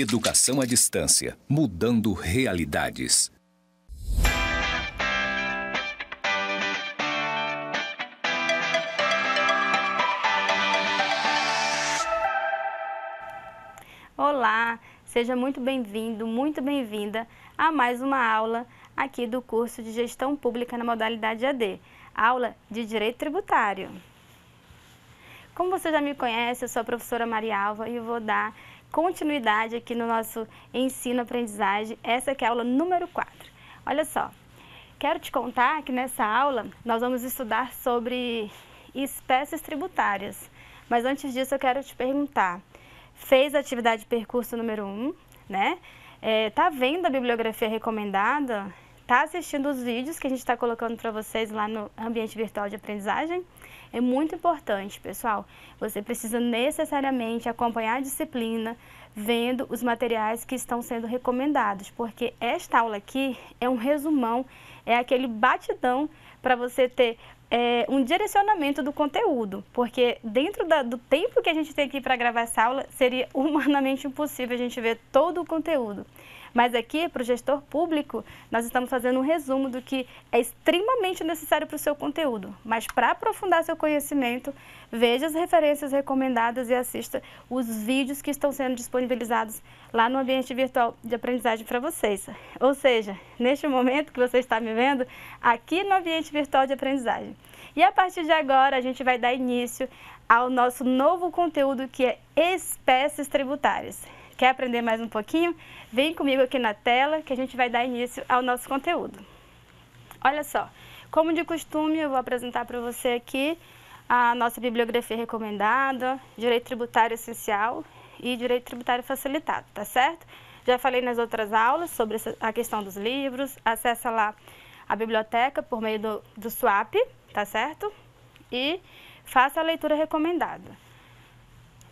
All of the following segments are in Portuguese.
Educação à distância, mudando realidades. Olá, seja muito bem-vindo, muito bem-vinda a mais uma aula aqui do curso de Gestão Pública na modalidade AD, aula de Direito Tributário. Como você já me conhece, eu sou a professora Maria Alva e eu vou dar continuidade aqui no nosso ensino-aprendizagem. Essa aqui é a aula número 4. Olha só, quero te contar que nessa aula nós vamos estudar sobre espécies tributárias. Mas antes disso eu quero te perguntar, fez a atividade de percurso número 1, né? Tá vendo a bibliografia recomendada? Tá assistindo os vídeos que a gente está colocando para vocês lá no ambiente virtual de aprendizagem? É muito importante, pessoal. Você precisa necessariamente acompanhar a disciplina, vendo os materiais que estão sendo recomendados, porque esta aula aqui é um resumão, é aquele batidão para você ter um direcionamento do conteúdo, porque dentro do tempo que a gente tem aqui para gravar essa aula, seria humanamente impossível a gente ver todo o conteúdo. Mas aqui, para o gestor público, nós estamos fazendo um resumo do que é extremamente necessário para o seu conteúdo. Mas para aprofundar seu conhecimento, veja as referências recomendadas e assista os vídeos que estão sendo disponibilizados lá no ambiente virtual de aprendizagem para vocês. Ou seja, neste momento que você está me vendo, aqui no ambiente virtual de aprendizagem. E a partir de agora, a gente vai dar início ao nosso novo conteúdo, que é espécies tributárias. Quer aprender mais um pouquinho? Vem comigo aqui na tela que a gente vai dar início ao nosso conteúdo. Olha só, como de costume, eu vou apresentar para você aqui a nossa bibliografia recomendada, Direito Tributário Essencial e Direito Tributário Facilitado, tá certo? Já falei nas outras aulas sobre a questão dos livros, acessa lá a biblioteca por meio do SWAP, tá certo? E faça a leitura recomendada.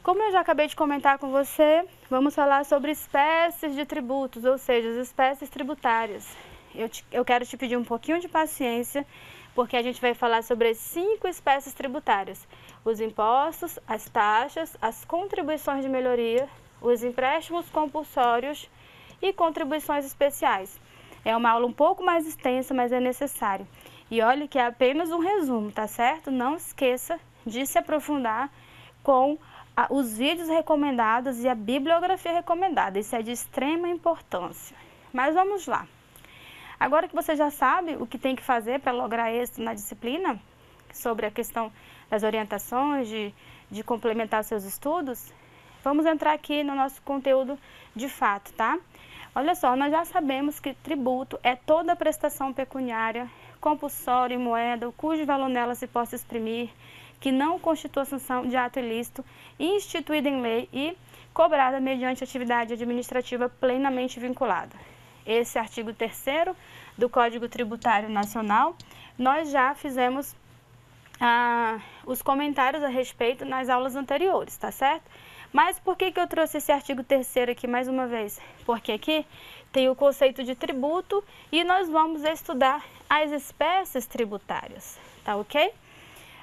Como eu já acabei de comentar com você, vamos falar sobre espécies de tributos, ou seja, as espécies tributárias. Eu quero te pedir um pouquinho de paciência, porque a gente vai falar sobre as 5 espécies tributárias: os impostos, as taxas, as contribuições de melhoria, os empréstimos compulsórios e contribuições especiais. É uma aula um pouco mais extensa, mas é necessário. E olha que é apenas um resumo, tá certo? Não esqueça de se aprofundar com os vídeos recomendados e a bibliografia recomendada. Isso é de extrema importância. Mas vamos lá. Agora que você já sabe o que tem que fazer para lograr êxito na disciplina, sobre a questão das orientações, de complementar seus estudos, vamos entrar aqui no nosso conteúdo de fato, tá? Olha só, nós já sabemos que tributo é toda prestação pecuniária, compulsória em moeda, cujo valor nela se possa exprimir, que não constitua sanção de ato ilícito, instituída em lei e cobrada mediante atividade administrativa plenamente vinculada. Esse artigo 3º do Código Tributário Nacional, nós já fizemos os comentários a respeito nas aulas anteriores, tá certo? Mas por que eu trouxe esse artigo 3º aqui mais uma vez? Porque aqui tem o conceito de tributo e nós vamos estudar as espécies tributárias, tá ok?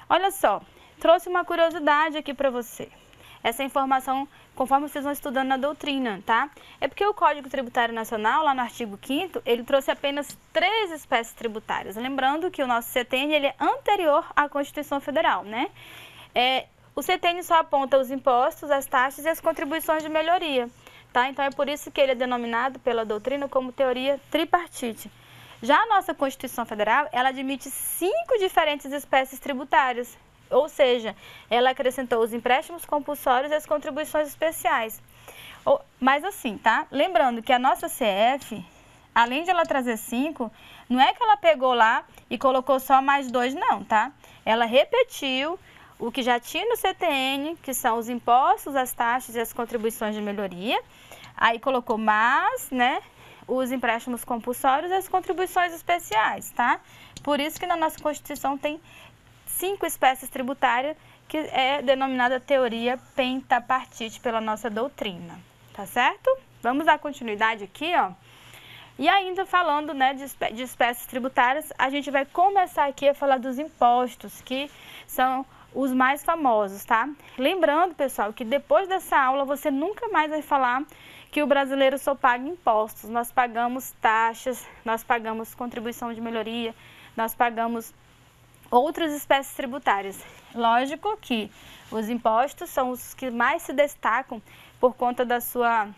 Olha só, trouxe uma curiosidade aqui para você. Essa informação, conforme vocês vão estudando na doutrina, tá? É porque o Código Tributário Nacional, lá no artigo 5º, ele trouxe apenas 3 espécies tributárias. Lembrando que o nosso CTN, ele é anterior à Constituição Federal, né? O CTN só aponta os impostos, as taxas e as contribuições de melhoria, tá? Então é por isso que ele é denominado pela doutrina como teoria tripartite. Já a nossa Constituição Federal, ela admite 5 diferentes espécies tributárias, ou seja, ela acrescentou os empréstimos compulsórios e as contribuições especiais. Mas assim, tá? Lembrando que a nossa CF, além de ela trazer 5, não é que ela pegou lá e colocou só mais 2, não, tá? Ela repetiu o que já tinha no CTN, que são os impostos, as taxas e as contribuições de melhoria. Aí colocou mais, né? Os empréstimos compulsórios e as contribuições especiais, tá? Por isso que na nossa Constituição tem 5 espécies tributárias, que é denominada teoria pentapartite pela nossa doutrina, tá certo? Vamos dar continuidade aqui, ó. E ainda falando, né, de espécies tributárias, a gente vai começar aqui a falar dos impostos, que são os mais famosos, tá? Lembrando, pessoal, que depois dessa aula você nunca mais vai falar que o brasileiro só paga impostos. Nós pagamos taxas, nós pagamos contribuição de melhoria, nós pagamos outras espécies tributárias. Lógico que os impostos são os que mais se destacam por conta da sua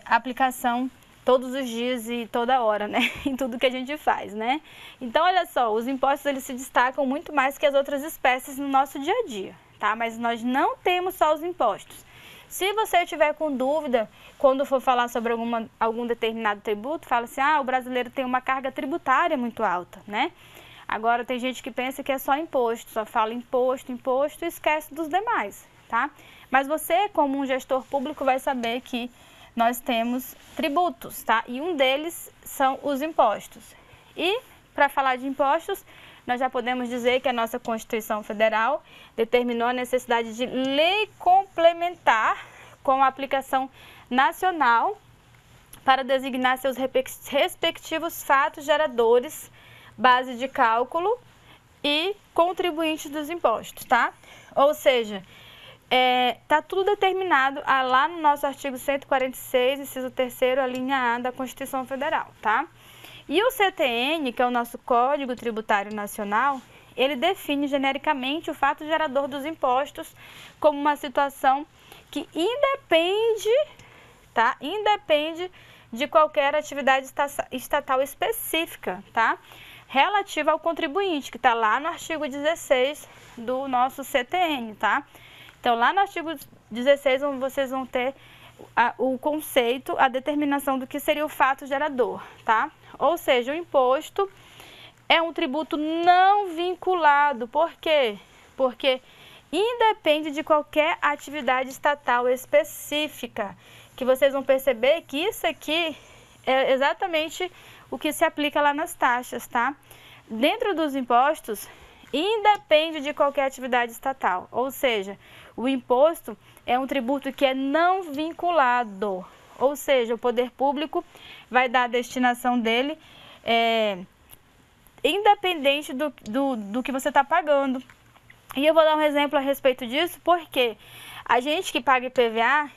aplicação todos os dias e toda hora, né? Em tudo que a gente faz, né? Então, olha só, os impostos eles se destacam muito mais que as outras espécies no nosso dia a dia, tá? Mas nós não temos só os impostos. Se você tiver com dúvida, quando for falar sobre algum determinado tributo, fala assim, o brasileiro tem uma carga tributária muito alta, né? Agora, tem gente que pensa que é só imposto, só fala imposto, imposto e esquece dos demais, tá? Mas você, como um gestor público, vai saber que nós temos tributos, tá? E um deles são os impostos. E, para falar de impostos, nós já podemos dizer que a nossa Constituição Federal determinou a necessidade de lei complementar com a aplicação nacional para designar seus respectivos fatos geradores, base de cálculo e contribuintes dos impostos, tá? Ou seja, tá tudo determinado lá no nosso artigo 146, inciso 3º, a linha A da Constituição Federal, tá? E o CTN, que é o nosso Código Tributário Nacional, ele define genericamente o fato gerador dos impostos como uma situação que independe, tá? Independe de qualquer atividade estatal específica, tá? Relativa ao contribuinte, que está lá no artigo 16 do nosso CTN, tá? Então, lá no artigo 16, vocês vão ter o conceito, a determinação do que seria o fato gerador, tá? Ou seja, o imposto é um tributo não vinculado. Por quê? Porque independe de qualquer atividade estatal específica, que vocês vão perceber que isso aqui é exatamente o que se aplica lá nas taxas, tá? Dentro dos impostos, independe de qualquer atividade estatal, ou seja, o imposto é um tributo que é não vinculado, ou seja, o poder público vai dar a destinação dele independente do que você está pagando. E eu vou dar um exemplo a respeito disso, porque a gente que paga IPVA,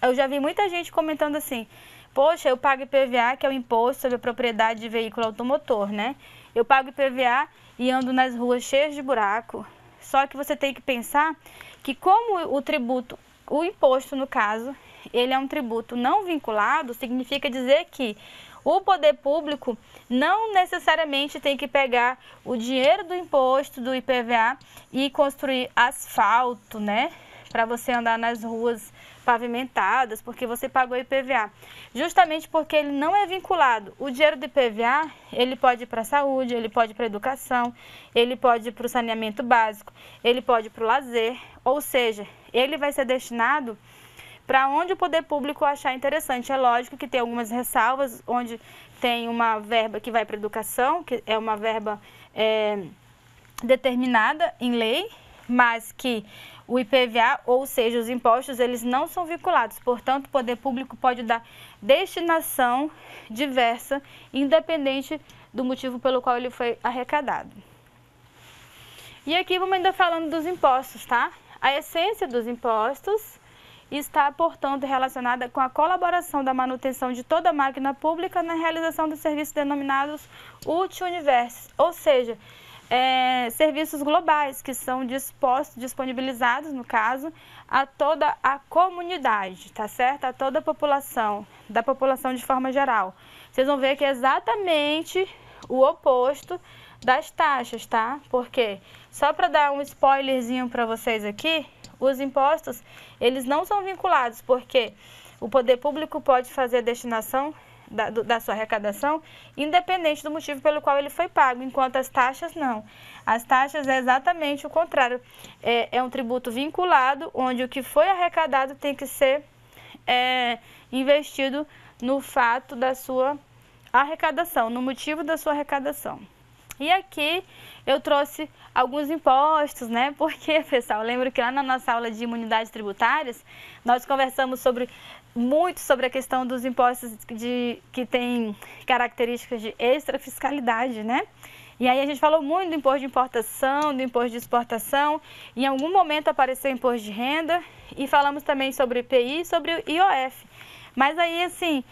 eu já vi muita gente comentando assim, poxa, eu pago IPVA, que é o Imposto sobre a Propriedade de Veículo Automotor, né? Eu pago IPVA e ando nas ruas cheias de buraco. Só que você tem que pensar que como o tributo, o imposto no caso, ele é um tributo não vinculado, significa dizer que o poder público não necessariamente tem que pegar o dinheiro do imposto, do IPVA, e construir asfalto, né? Para você andar nas ruas pavimentadas, porque você pagou IPVA. Justamente porque ele não é vinculado. O dinheiro do IPVA, ele pode ir para a saúde, ele pode ir para a educação, ele pode ir para o saneamento básico, ele pode ir para o lazer, ou seja, ele vai ser destinado para onde o poder público achar interessante. É lógico que tem algumas ressalvas, onde tem uma verba que vai para a educação, que é uma verba determinada em lei, mas que o IPVA, ou seja, os impostos, eles não são vinculados. Portanto, o poder público pode dar destinação diversa, independente do motivo pelo qual ele foi arrecadado. E aqui vamos ainda falando dos impostos, tá? A essência dos impostos está, portanto, relacionada com a colaboração da manutenção de toda a máquina pública na realização dos serviços denominados multi-universos, ou seja, serviços globais que são disponibilizados, no caso, a toda a comunidade, tá certo? A toda a população, da população de forma geral. Vocês vão ver que é exatamente o oposto das taxas, tá? Porque, só para dar um spoilerzinho para vocês aqui, os impostos, eles não são vinculados, porque o poder público pode fazer a destinação da sua arrecadação, independente do motivo pelo qual ele foi pago, enquanto as taxas não. As taxas é exatamente o contrário. É um tributo vinculado, onde o que foi arrecadado tem que ser investido no fato da sua arrecadação, no motivo da sua arrecadação. E aqui eu trouxe alguns impostos, né? Porque, pessoal, lembro que lá na nossa aula de imunidades tributárias, nós conversamos muito sobre a questão dos impostos que têm características de extrafiscalidade, né? E aí a gente falou muito do imposto de importação, do imposto de exportação, em algum momento apareceu o imposto de renda e falamos também sobre IPI e sobre o IOF. Mas aí assim,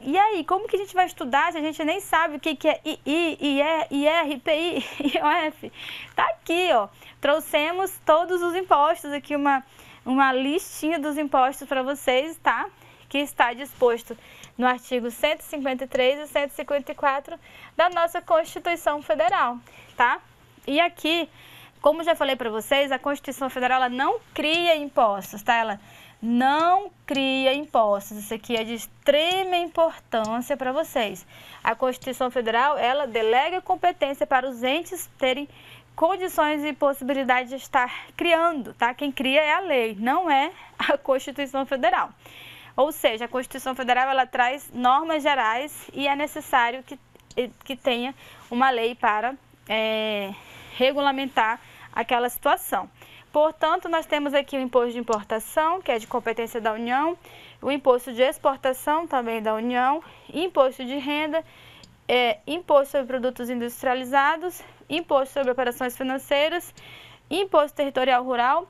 e aí, como que a gente vai estudar se a gente nem sabe o que é II, IR, IPI, IOF? Tá aqui, ó, trouxemos todos os impostos, aqui uma listinha dos impostos para vocês, tá? Que está disposto no artigo 153 e 154 da nossa Constituição Federal, tá? E aqui, como já falei para vocês, a Constituição Federal ela não cria impostos, tá? Ela não cria impostos. Isso aqui é de extrema importância para vocês. A Constituição Federal, ela delega competência para os entes terem condições e possibilidade de estar criando, tá? Quem cria é a lei, não é a Constituição Federal. Ou seja, a Constituição Federal ela traz normas gerais e é necessário que tenha uma lei para regulamentar aquela situação. Portanto, nós temos aqui o imposto de importação, que é de competência da União, o imposto de exportação também da União, imposto de renda, imposto sobre produtos industrializados, imposto sobre operações financeiras, imposto territorial rural,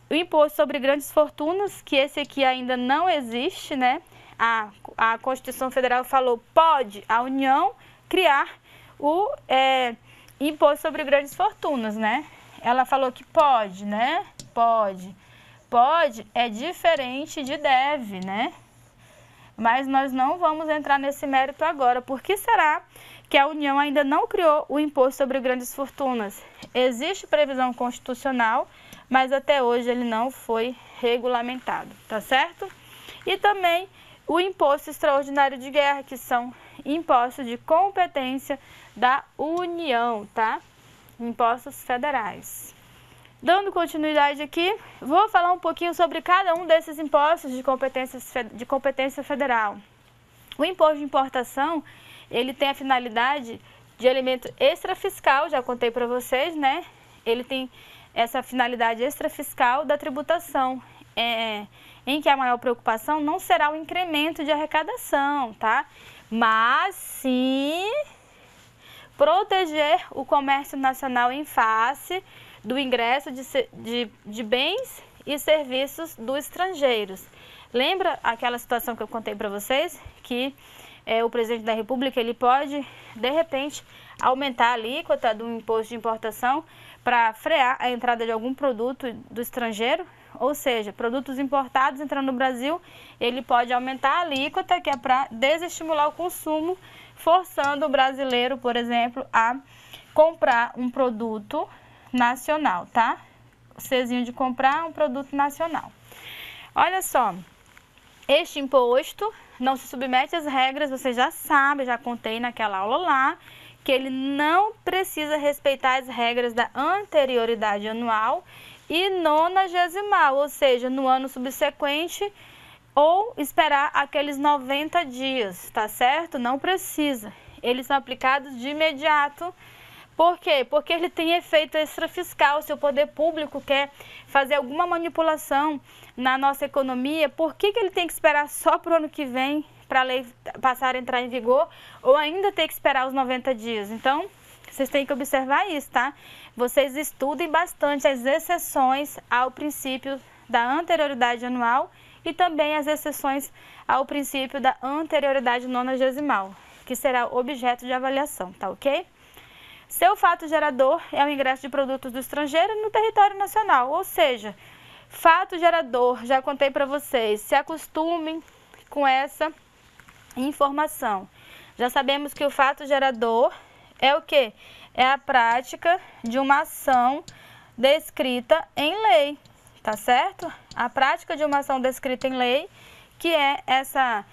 o imposto sobre grandes fortunas, que esse aqui ainda não existe, né? A Constituição Federal falou, pode a União criar o imposto sobre grandes fortunas, né? Ela falou que pode, né? Pode. Pode é diferente de deve, né? Mas nós não vamos entrar nesse mérito agora. Por que será que a União ainda não criou o imposto sobre grandes fortunas? Existe previsão constitucional, mas até hoje ele não foi regulamentado, tá certo? E também o imposto extraordinário de guerra, que são impostos de competência da União, tá? Impostos federais. Dando continuidade aqui, vou falar um pouquinho sobre cada um desses impostos de competência federal. O imposto de importação, ele tem a finalidade de elemento extrafiscal, já contei para vocês, né? Ele tem essa finalidade extrafiscal da tributação, em que a maior preocupação não será o incremento de arrecadação, tá? Mas sim proteger o comércio nacional em face do ingresso de bens e serviços dos estrangeiros. Lembra aquela situação que eu contei para vocês? Que o presidente da República ele pode, de repente, aumentar a alíquota do imposto de importação para frear a entrada de algum produto do estrangeiro, ou seja, produtos importados entrando no Brasil, ele pode aumentar a alíquota, que é para desestimular o consumo, forçando o brasileiro, por exemplo, a comprar um produto nacional, tá? O Czinho de comprar um produto nacional. Olha só, este imposto não se submete às regras, você já sabe, já contei naquela aula lá, que ele não precisa respeitar as regras da anterioridade anual e nonagesimal, ou seja, no ano subsequente, ou esperar aqueles 90 dias, tá certo? Não precisa. Eles são aplicados de imediato. Por quê? Porque ele tem efeito extrafiscal. Se o poder público quer fazer alguma manipulação na nossa economia, por que ele tem que esperar só para o ano que vem para a lei passar a entrar em vigor ou ainda ter que esperar os 90 dias? Então, vocês têm que observar isso, tá? Vocês estudem bastante as exceções ao princípio da anterioridade anual e também as exceções ao princípio da anterioridade nonagesimal, que será objeto de avaliação, tá ok? Seu fato gerador é o ingresso de produtos do estrangeiro no território nacional, ou seja, fato gerador, já contei para vocês, se acostumem com essa informação. Já sabemos que o fato gerador é o quê? É a prática de uma ação descrita em lei, tá certo? A prática de uma ação descrita em lei, que é essa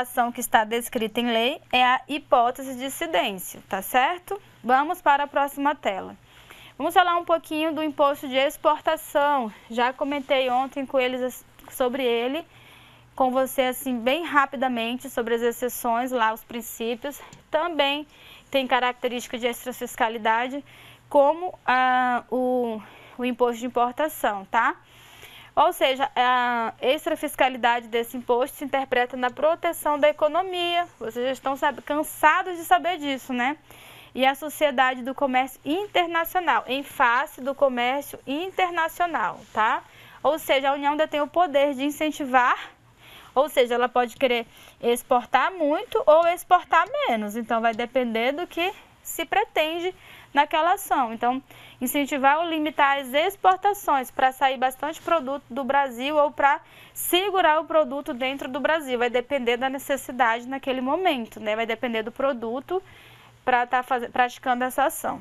ação que está descrita em lei, é a hipótese de incidência, tá certo? Vamos para a próxima tela. Vamos falar um pouquinho do imposto de exportação. Já comentei ontem sobre ele, com você assim bem rapidamente, sobre as exceções lá, os princípios. Também tem característica de extrafiscalidade, como o imposto de importação, tá? Ou seja, a extrafiscalidade desse imposto se interpreta na proteção da economia. Vocês já estão cansados de saber disso, né? e a Sociedade do Comércio Internacional, em face do comércio internacional, tá? Ou seja, a União detém o poder de incentivar, ou seja, ela pode querer exportar muito ou exportar menos, então vai depender do que se pretende naquela ação. Então, incentivar ou limitar as exportações para sair bastante produto do Brasil ou para segurar o produto dentro do Brasil. Vai depender da necessidade naquele momento, né? Vai depender do produto para estar praticando essa ação.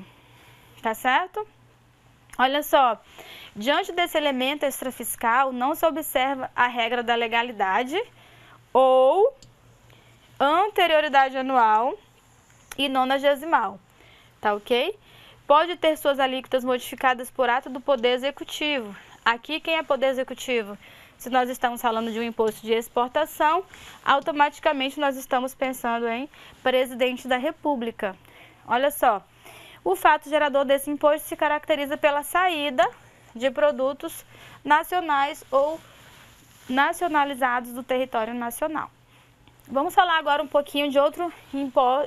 Tá certo? Olha só, diante desse elemento extrafiscal, não se observa a regra da legalidade ou anterioridade anual e nonagesimal. Tá ok? Pode ter suas alíquotas modificadas por ato do Poder Executivo. Aqui, quem é Poder Executivo? Se nós estamos falando de um imposto de exportação, automaticamente nós estamos pensando em Presidente da República. Olha só, o fato gerador desse imposto se caracteriza pela saída de produtos nacionais ou nacionalizados do território nacional. Vamos falar agora um pouquinho de outro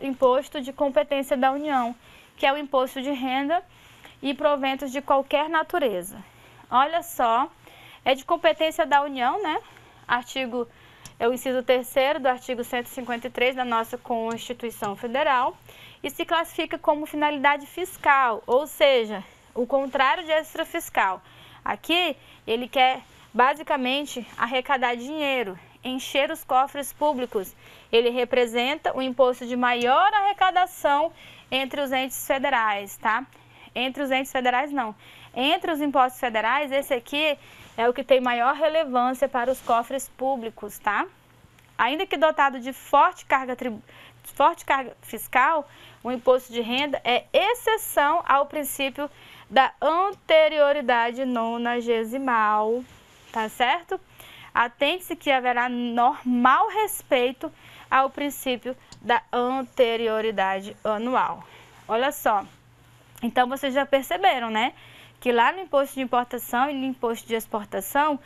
imposto de competência da União, que é o imposto de renda e proventos de qualquer natureza. Olha só, é de competência da União, né? É o inciso 3º do artigo 153 da nossa Constituição Federal e se classifica como finalidade fiscal, ou seja, o contrário de extrafiscal. Aqui, ele quer basicamente arrecadar dinheiro, encher os cofres públicos. Ele representa o imposto de maior arrecadação entre os entes federais, tá? Entre os entes federais, não. Entre os impostos federais, esse aqui é o que tem maior relevância para os cofres públicos, tá? Ainda que dotado de forte carga fiscal, o imposto de renda é exceção ao princípio da anterioridade nonagesimal, tá certo? Atente-se que haverá normal respeito ao princípio da anterioridade anual. Olha só, então vocês já perceberam, né? Que lá no imposto de importação e no imposto de exportação,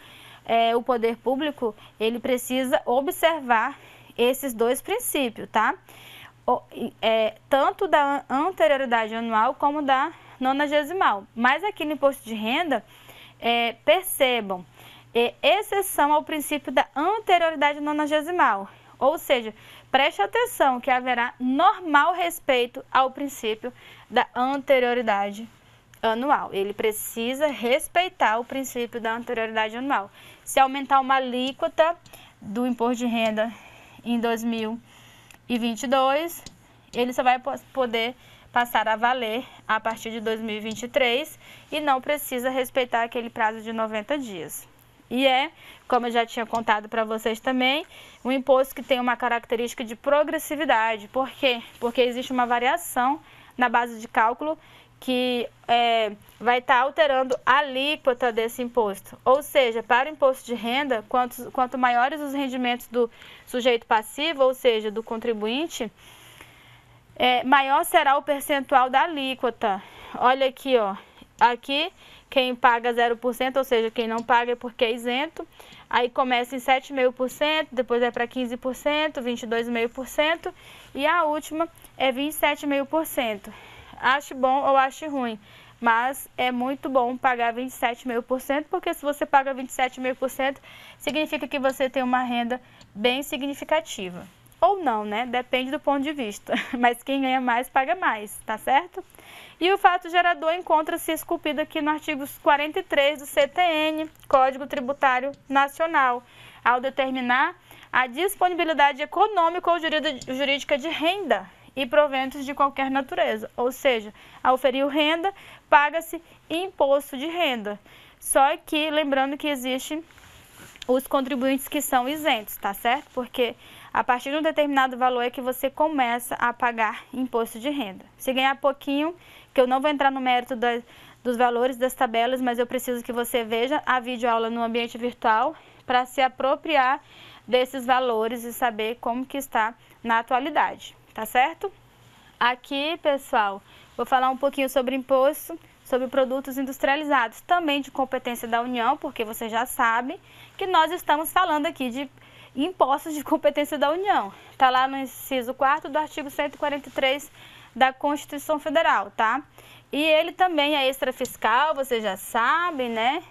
o poder público, ele precisa observar esses dois princípios, tá? Tanto da anterioridade anual como da nonagesimal. Mas aqui no imposto de renda, percebam, exceção ao princípio da anterioridade nonagesimal. Ou seja, preste atenção que haverá normal respeito ao princípio da anterioridade anual. Ele precisa respeitar o princípio da anterioridade anual. Se aumentar uma alíquota do imposto de renda em 2022, ele só vai poder passar a valer a partir de 2023 e não precisa respeitar aquele prazo de 90 dias. E como eu já tinha contado para vocês também, um imposto que tem uma característica de progressividade. Por quê? Porque existe uma variação na base de cálculo que vai estar alterando a alíquota desse imposto. Ou seja, para o imposto de renda, quanto maiores os rendimentos do sujeito passivo, ou seja, do contribuinte, maior será o percentual da alíquota. Olha aqui, ó. Aqui, quem paga 0%, ou seja, quem não paga é porque é isento. Aí começa em 7,5%, depois é para 15%, 22,5% e a última é 27,5%. Ache bom ou ache ruim, mas é muito bom pagar 27,5%, porque se você paga 27,5%, significa que você tem uma renda bem significativa. Ou não, né? Depende do ponto de vista. Mas quem ganha mais, paga mais, tá certo? E o fato gerador encontra-se esculpido aqui no artigo 43 do CTN, Código Tributário Nacional, ao determinar a disponibilidade econômica ou jurídica de renda e proventos de qualquer natureza. Ou seja, ao oferir renda, paga-se imposto de renda. Só que, lembrando que existem os contribuintes que são isentos, tá certo? Porque a partir de um determinado valor é que você começa a pagar imposto de renda. Se ganhar pouquinho, que eu não vou entrar no mérito dos valores das tabelas, mas eu preciso que você veja a videoaula no ambiente virtual para se apropriar desses valores e saber como que está na atualidade, tá certo? Aqui, pessoal, vou falar um pouquinho sobre imposto sobre produtos industrializados, também de competência da União, porque você já sabe que nós estamos falando aqui de impostos de competência da União. Está lá no inciso 4º do artigo 143 da Constituição Federal, tá? E ele também é extrafiscal, vocês já sabem, né?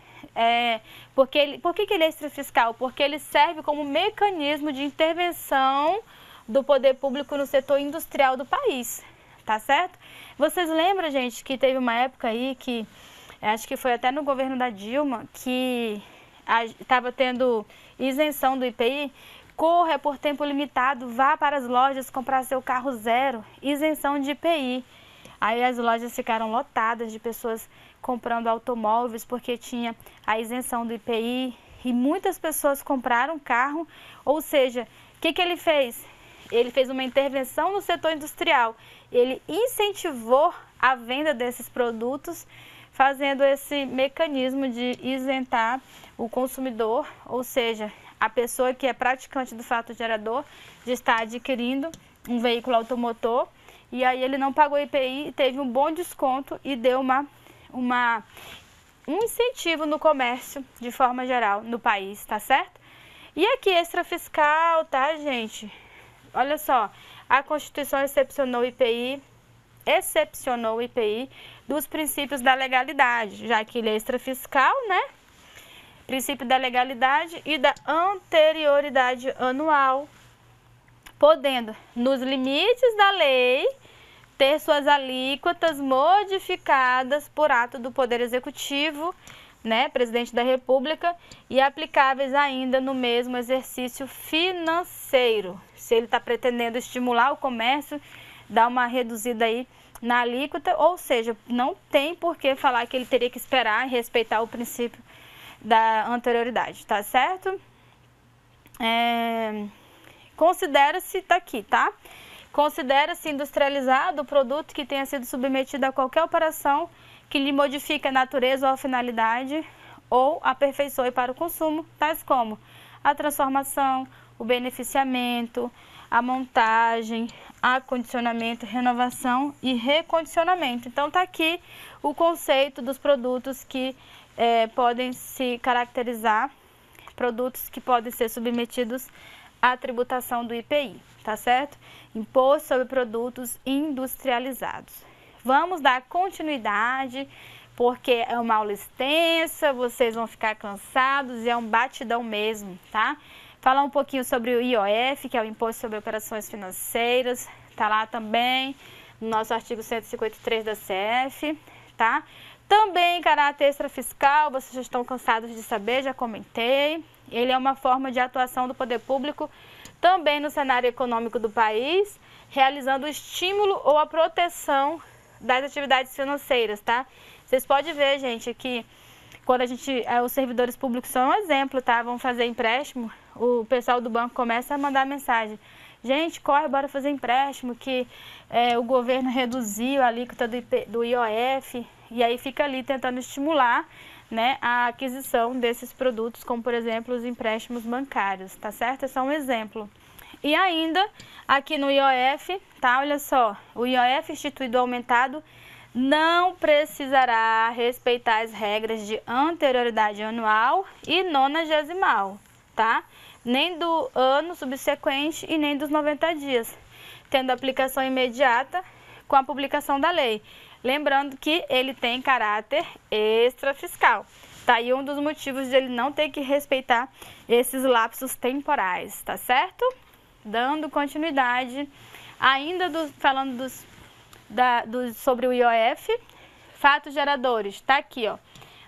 Por que ele é extrafiscal? Porque ele serve como mecanismo de intervenção do poder público no setor industrial do país, tá certo? Vocês lembram, gente, que teve uma época aí que, acho que foi até no governo da Dilma, que estava tendo isenção do IPI? Corra por tempo limitado, vá para as lojas comprar seu carro zero, isenção de IPI. Aí as lojas ficaram lotadas de pessoas comprando automóveis porque tinha a isenção do IPI e muitas pessoas compraram carro. Ou seja, o que ele fez? Ele fez uma intervenção no setor industrial. Ele incentivou a venda desses produtos, fazendo esse mecanismo de isentar o consumidor, ou seja, a pessoa que é praticante do fato gerador de estar adquirindo um veículo automotor, e aí ele não pagou IPI, teve um bom desconto e deu um incentivo no comércio de forma geral no país, tá certo? E aqui extrafiscal, tá, gente? Olha só, a Constituição excepcionou o IPI dos princípios da legalidade, já que ele é extrafiscal, né? Princípio da legalidade e da anterioridade anual, podendo, nos limites da lei, ter suas alíquotas modificadas por ato do Poder Executivo, né, Presidente da República, e aplicáveis ainda no mesmo exercício financeiro. Se ele está pretendendo estimular o comércio, dá uma reduzida aí na alíquota, ou seja, não tem por que falar que ele teria que esperar e respeitar o princípio da anterioridade, tá certo? Considera-se, tá aqui, tá? Considera-se industrializado o produto que tenha sido submetido a qualquer operação que lhe modifique a natureza ou a finalidade ou aperfeiçoe para o consumo, tais como a transformação, o beneficiamento, a montagem, acondicionamento, renovação e recondicionamento. Então, tá aqui o conceito dos produtos que podem se caracterizar, produtos que podem ser submetidos à tributação do IPI, tá certo? Imposto sobre produtos industrializados. Vamos dar continuidade, porque é uma aula extensa, vocês vão ficar cansados e é um batidão mesmo, tá? Falar um pouquinho sobre o IOF, que é o Imposto sobre Operações Financeiras, tá lá também, no nosso artigo 153 da CF, tá? Também caráter extrafiscal, vocês já estão cansados de saber, já comentei. Ele é uma forma de atuação do poder público também no cenário econômico do país, realizando o estímulo ou a proteção das atividades financeiras, tá? Vocês podem ver, gente, que quando os servidores públicos são um exemplo, tá? Vão fazer empréstimo, o pessoal do banco começa a mandar mensagem. Gente, corre, bora fazer empréstimo, que o governo reduziu a alíquota do IOF, e aí fica ali tentando estimular, né, a aquisição desses produtos, como por exemplo os empréstimos bancários, tá certo? É só um exemplo. E ainda aqui no IOF, tá? Olha só, o IOF instituído ou aumentado não precisará respeitar as regras de anterioridade anual e nonagesimal, tá? Nem do ano subsequente e nem dos 90 dias, tendo aplicação imediata com a publicação da lei. Lembrando que ele tem caráter extrafiscal. Tá aí um dos motivos de ele não ter que respeitar esses lapsos temporais, tá certo? Dando continuidade, ainda falando sobre o IOF, fatos geradores, tá aqui, ó,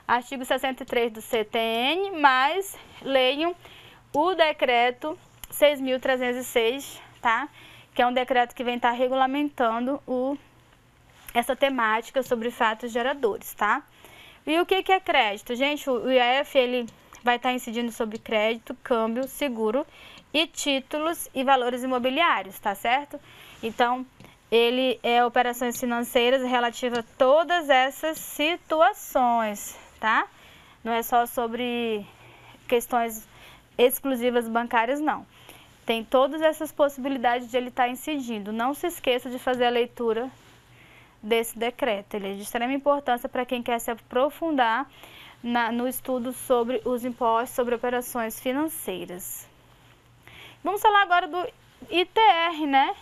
artigo 63 do CTN, mas leiam o decreto 6.306, tá? Que é um decreto que vem estar regulamentando essa temática sobre fatos geradores, tá? E o que é crédito? Gente, o IOF, ele vai estar incidindo sobre crédito, câmbio, seguro e títulos e valores imobiliários, tá certo? Então, ele é operações financeiras relativas a todas essas situações, tá? Não é só sobre questões exclusivas bancárias, não. Tem todas essas possibilidades de ele estar incidindo. Não se esqueça de fazer a leitura desse decreto. Ele é de extrema importância para quem quer se aprofundar no estudo sobre os impostos sobre operações financeiras. Vamos falar agora do ITR, né?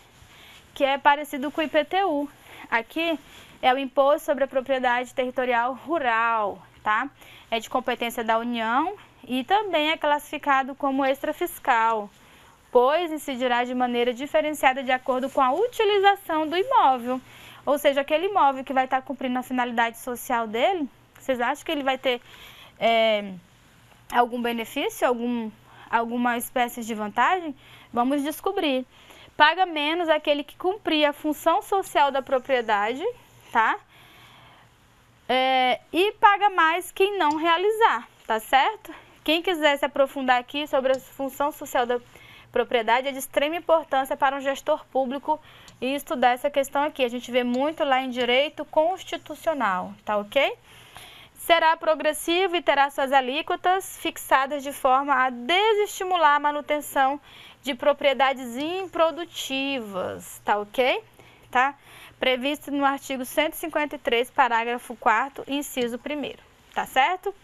Que é parecido com o IPTU. aqui é o Imposto sobre a Propriedade Territorial Rural, tá? É de competência da União e também é classificado como extrafiscal, pois incidirá de maneira diferenciada de acordo com a utilização do imóvel. Ou seja, aquele imóvel que vai estar cumprindo a finalidade social dele, vocês acham que ele vai ter algum benefício, alguma espécie de vantagem? Vamos descobrir. Paga menos aquele que cumprir a função social da propriedade, tá? E paga mais quem não realizar, tá certo? Quem quiser se aprofundar aqui sobre a função social da propriedade é de extrema importância para um gestor público e estudar essa questão aqui. A gente vê muito lá em direito constitucional, tá ok? Será progressivo e terá suas alíquotas fixadas de forma a desestimular a manutenção de propriedades improdutivas, tá ok? Tá? Previsto no artigo 153, parágrafo 4º, inciso 1º, tá certo?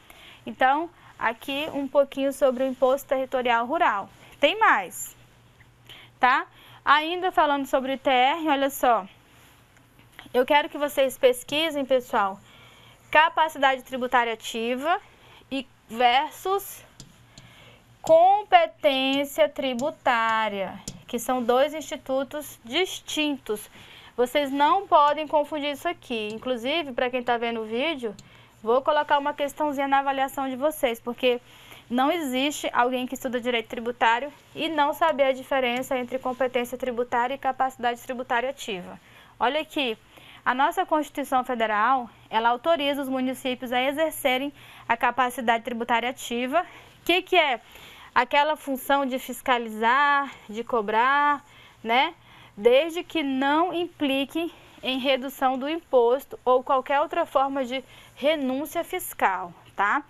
Então, aqui um pouquinho sobre o Imposto Territorial Rural. Tem mais, tá? Ainda falando sobre o ITR, olha só. Eu quero que vocês pesquisem, pessoal, capacidade tributária ativa versus competência tributária, que são dois institutos distintos. Vocês não podem confundir isso aqui. Inclusive, para quem está vendo o vídeo, vou colocar uma questãozinha na avaliação de vocês, porque não existe alguém que estuda direito tributário e não saber a diferença entre competência tributária e capacidade tributária ativa. Olha aqui, a nossa Constituição Federal, ela autoriza os municípios a exercerem a capacidade tributária ativa, que é aquela função de fiscalizar, de cobrar, né? Desde que não implique em redução do imposto ou qualquer outra forma de renúncia fiscal, tá?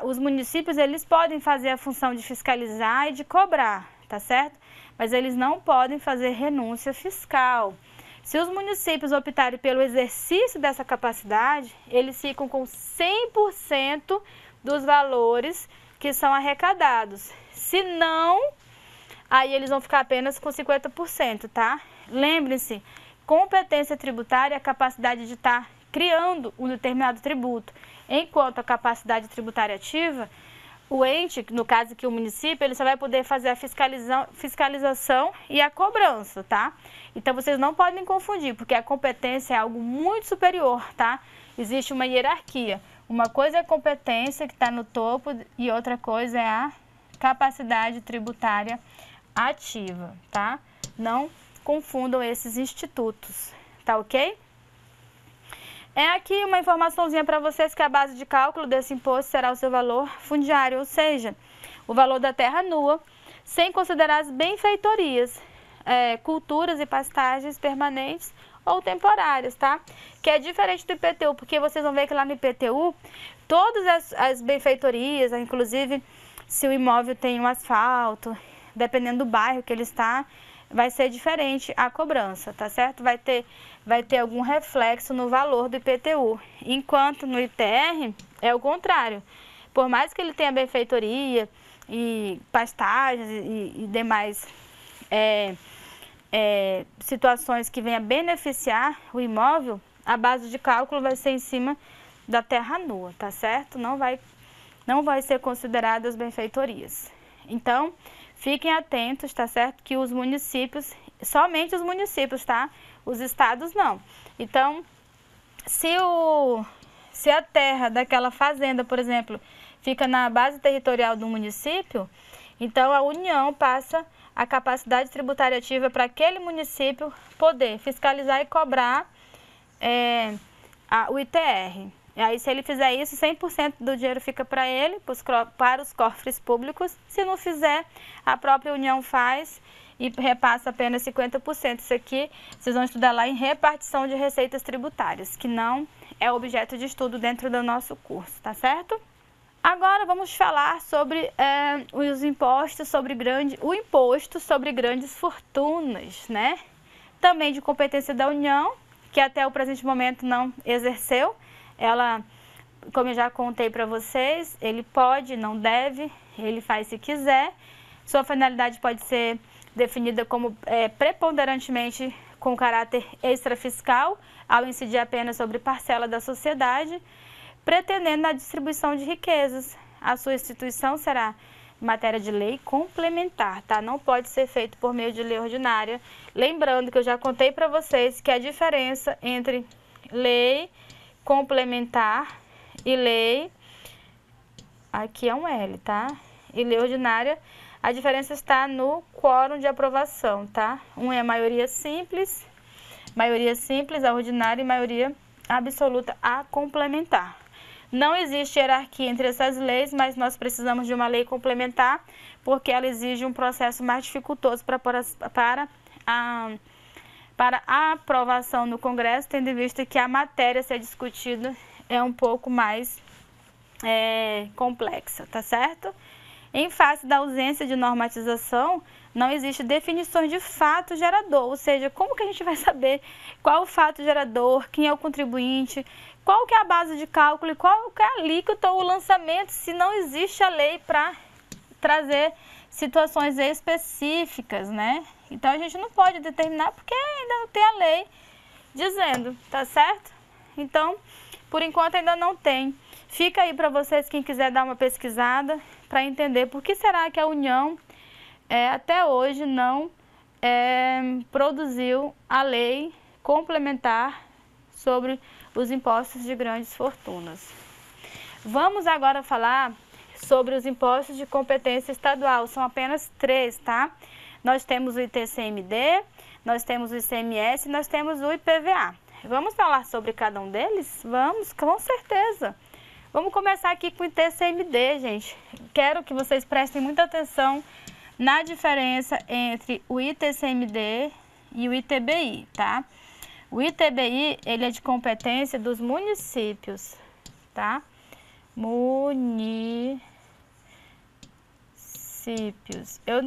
Os municípios, eles podem fazer a função de fiscalizar e de cobrar, tá certo? Mas eles não podem fazer renúncia fiscal. Se os municípios optarem pelo exercício dessa capacidade, eles ficam com 100% dos valores que são arrecadados. Se não, aí eles vão ficar apenas com 50%, tá? Lembre-se, competência tributária é a capacidade de estar criando um determinado tributo, enquanto a capacidade tributária ativa, o ente, no caso aqui o município, ele só vai poder fazer a fiscalização e a cobrança, tá? Então vocês não podem confundir, porque a competência é algo muito superior, tá? Existe uma hierarquia. Uma coisa é a competência que está no topo e outra coisa é a capacidade tributária ativa, tá? Não confundam esses institutos, tá ok? É aqui uma informaçãozinha para vocês que a base de cálculo desse imposto será o seu valor fundiário, ou seja, o valor da terra nua, sem considerar as benfeitorias, culturas e pastagens permanentes ou temporárias, tá? Que é diferente do IPTU, porque vocês vão ver que lá no IPTU, todas as benfeitorias, inclusive se o imóvel tem um asfalto, dependendo do bairro que ele está, vai ser diferente a cobrança, tá certo? Vai ter algum reflexo no valor do IPTU, enquanto no ITR é o contrário. Por mais que ele tenha benfeitoria e pastagens e demais situações que venham beneficiar o imóvel, a base de cálculo vai ser em cima da terra nua, tá certo? Não vai ser consideradas benfeitorias. Então, fiquem atentos, tá certo? Que os municípios, somente os municípios, tá? Os estados não. Então, se a terra daquela fazenda, por exemplo, fica na base territorial do município, então a União passa a capacidade tributária ativa para aquele município poder fiscalizar e cobrar o ITR. E aí, se ele fizer isso, 100% do dinheiro fica para ele, para os cofres públicos. Se não fizer, a própria União faz e repassa apenas 50%. Isso aqui vocês vão estudar lá em repartição de receitas tributárias, que não é objeto de estudo dentro do nosso curso, tá certo? Agora vamos falar sobre os impostos sobre o imposto sobre grandes fortunas, né? Também de competência da União, que até o presente momento não exerceu. Ela, como eu já contei para vocês, ele pode, não deve, ele faz se quiser. Sua finalidade pode ser definida como preponderantemente com caráter extrafiscal, ao incidir apenas sobre parcela da sociedade, pretendendo a distribuição de riquezas. A sua instituição será matéria de lei complementar, tá? Não pode ser feito por meio de lei ordinária. Lembrando que eu já contei para vocês que a diferença entre lei complementar e lei, aqui é um L, tá? E lei ordinária, a diferença está no quórum de aprovação, tá? Um é a maioria simples, a ordinária, e maioria absoluta, a complementar. Não existe hierarquia entre essas leis, mas nós precisamos de uma lei complementar, porque ela exige um processo mais dificultoso para a aprovação no Congresso, tendo em vista que a matéria a ser discutida é um pouco mais complexa, tá certo? Em face da ausência de normatização, não existe definições de fato gerador, ou seja, como que a gente vai saber qual é o fato gerador, quem é o contribuinte, qual que é a base de cálculo e qual que é a alíquota ou o lançamento, se não existe a lei para trazer situações específicas, né? Então a gente não pode determinar porque ainda não tem a lei dizendo, tá certo? Então, por enquanto ainda não tem. Fica aí para vocês, quem quiser dar uma pesquisada, para entender por que será que a União até hoje não produziu a lei complementar sobre os impostos de grandes fortunas. Vamos agora falar sobre os impostos de competência estadual. São apenas 3, tá? Nós temos o ITCMD, nós temos o ICMS e nós temos o IPVA. Vamos falar sobre cada um deles? Vamos, com certeza. Vamos começar aqui com o ITCMD, gente. Quero que vocês prestem muita atenção na diferença entre o ITCMD e o ITBI, tá? O ITBI, ele é de competência dos municípios, tá? Municípios.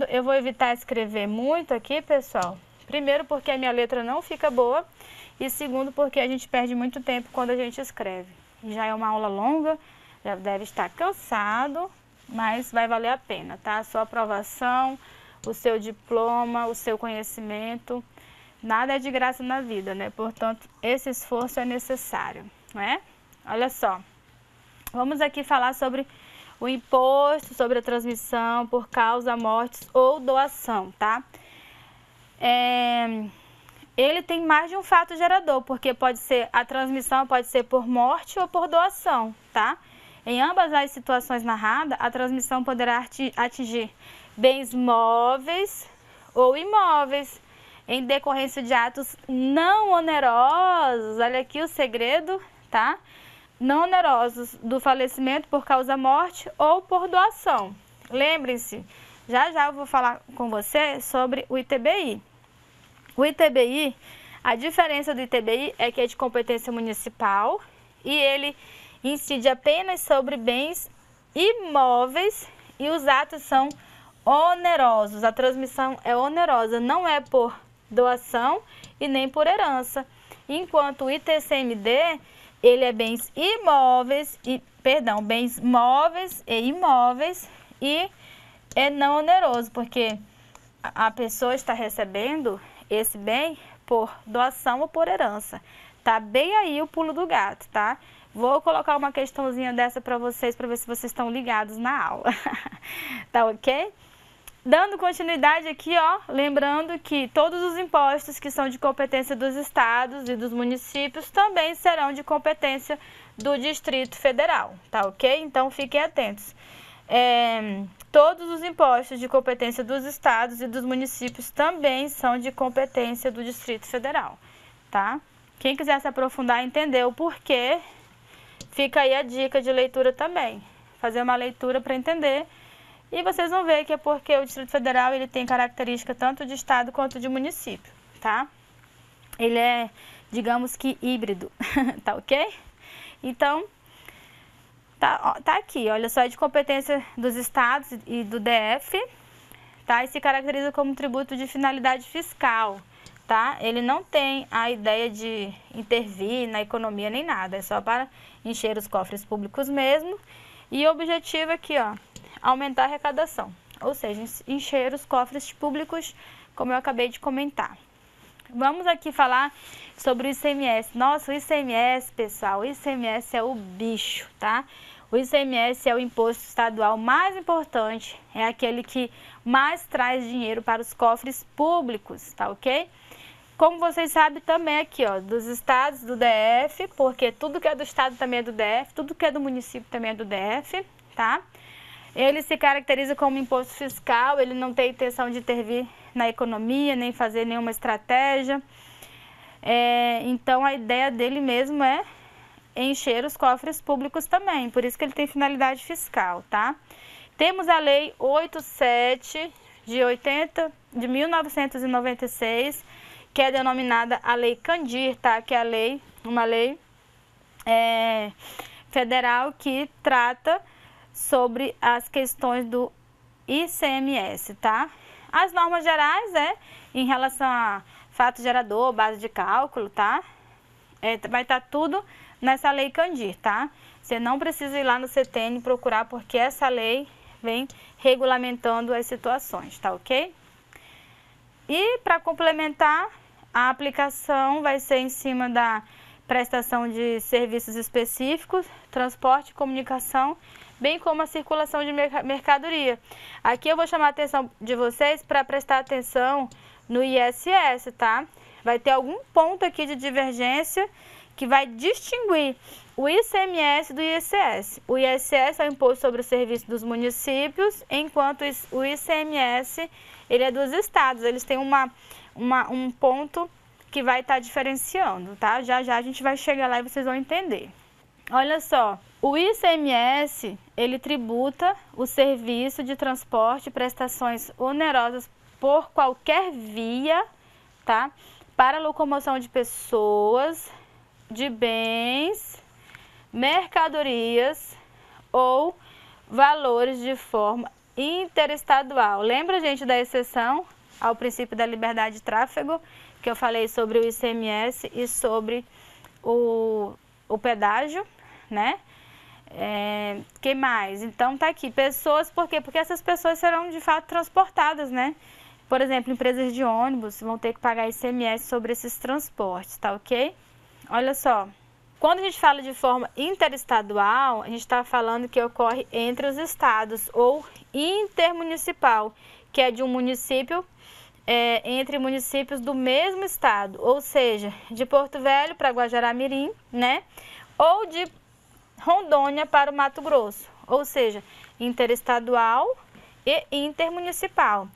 Eu vou evitar escrever muito aqui, pessoal. Primeiro, porque a minha letra não fica boa. E segundo, porque a gente perde muito tempo quando a gente escreve. Já é uma aula longa, já deve estar cansado, mas vai valer a pena, tá? A sua aprovação, o seu diploma, o seu conhecimento, nada é de graça na vida, né? Portanto, esse esforço é necessário, não é? Olha só, vamos aqui falar sobre o imposto sobre a transmissão por causa, mortes ou doação, tá? Ele tem mais de um fato gerador, porque a transmissão pode ser por morte ou por doação, tá? Em ambas as situações narradas, a transmissão poderá atingir bens móveis ou imóveis, em decorrência de atos não onerosos, olha aqui o segredo, tá? Não onerosos do falecimento por causa morte ou por doação. Lembrem-se, já eu vou falar com você sobre o ITBI. O ITBI, a diferença do ITBI é que é de competência municipal e ele incide apenas sobre bens imóveis e os atos são onerosos. A transmissão é onerosa, não é por doação e nem por herança. Enquanto o ITCMD, ele é bens móveis e imóveis e é não oneroso, porque a pessoa está recebendo esse bem por doação ou por herança. Tá bem aí o pulo do gato, tá? Vou colocar uma questãozinha dessa para vocês, para ver se vocês estão ligados na aula. Tá ok? Dando continuidade aqui, ó, lembrando que todos os impostos que são de competência dos estados e dos municípios também serão de competência do Distrito Federal, tá ok? Então fiquem atentos. Todos os impostos de competência dos estados e dos municípios também são de competência do Distrito Federal, tá? Quem quiser se aprofundar e entender o porquê, fica aí a dica de leitura também. Fazer uma leitura para entender. E vocês vão ver que é porque o Distrito Federal ele tem característica tanto de estado quanto de município, tá? Ele é, digamos que, híbrido, tá ok? Então, tá aqui, olha só, é de competência dos estados e do DF, tá? E se caracteriza como tributo de finalidade fiscal, tá? Ele não tem a ideia de intervir na economia nem nada, é só para encher os cofres públicos mesmo. E o objetivo aqui, ó, aumentar a arrecadação, ou seja, encher os cofres públicos, como eu acabei de comentar. Vamos aqui falar sobre o ICMS. Nossa, o ICMS, pessoal, o ICMS é o bicho, tá? O ICMS é o imposto estadual mais importante, é aquele que mais traz dinheiro para os cofres públicos, tá ok? Como vocês sabem também aqui, ó, dos estados do DF, porque tudo que é do estado também é do DF, tudo que é do município também é do DF, tá? Ele se caracteriza como imposto fiscal, ele não tem intenção de intervir na economia, nem fazer nenhuma estratégia. Então a ideia dele mesmo é encher os cofres públicos também, por isso que ele tem finalidade fiscal, tá? Temos a Lei 87 de 1996, que é denominada a Lei Candir, tá? Que é uma lei federal que trata sobre as questões do ICMS, tá? As normas gerais em relação a fato gerador, base de cálculo, tá? Vai estar tudo nessa Lei Candir, tá? Você não precisa ir lá no CTN procurar, porque essa lei vem regulamentando as situações, tá ok? E para complementar, a aplicação vai ser em cima da prestação de serviços específicos, transporte e comunicação, bem como a circulação de mercadoria. Aqui eu vou chamar a atenção de vocês para prestar atenção no ISS, tá? Vai ter algum ponto aqui de divergência que vai distinguir o ICMS do ISS. O ISS é o Imposto sobre o Serviço dos Municípios, enquanto o ICMS ele é dos estados. Eles têm um ponto que vai estar diferenciando, tá? Já já a gente vai chegar lá e vocês vão entender. Olha só, o ICMS, ele tributa o serviço de transporte e prestações onerosas por qualquer via, tá? Para locomoção de pessoas, de bens, mercadorias ou valores de forma interestadual. Lembra, gente, da exceção ao princípio da liberdade de tráfego, que eu falei sobre o ICMS e sobre o pedágio, né? Que mais? Então tá aqui, pessoas, por quê? Porque essas pessoas serão de fato transportadas, né? Por exemplo, empresas de ônibus vão ter que pagar ICMS sobre esses transportes, tá ok? Olha só, quando a gente fala de forma interestadual, a gente está falando que ocorre entre os estados, ou intermunicipal, que é de um município entre municípios do mesmo estado, ou seja, de Porto Velho para Guajará-Mirim, né? Ou de Rondônia para o Mato Grosso, ou seja, interestadual e intermunicipal.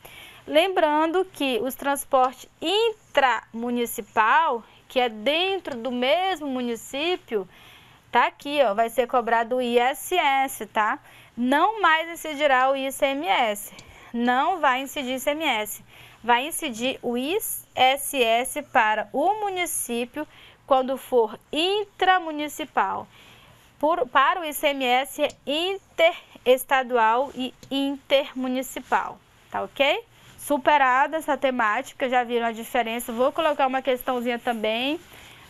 Lembrando que os transportes intramunicipal, que é dentro do mesmo município, tá aqui, ó, vai ser cobrado o ISS, tá? Não mais incidirá o ICMS, não vai incidir ICMS, vai incidir o ISS para o município quando for intramunicipal. Para o ICMS é interestadual e intermunicipal, tá ok? Superada essa temática, já viram a diferença? Vou colocar uma questãozinha também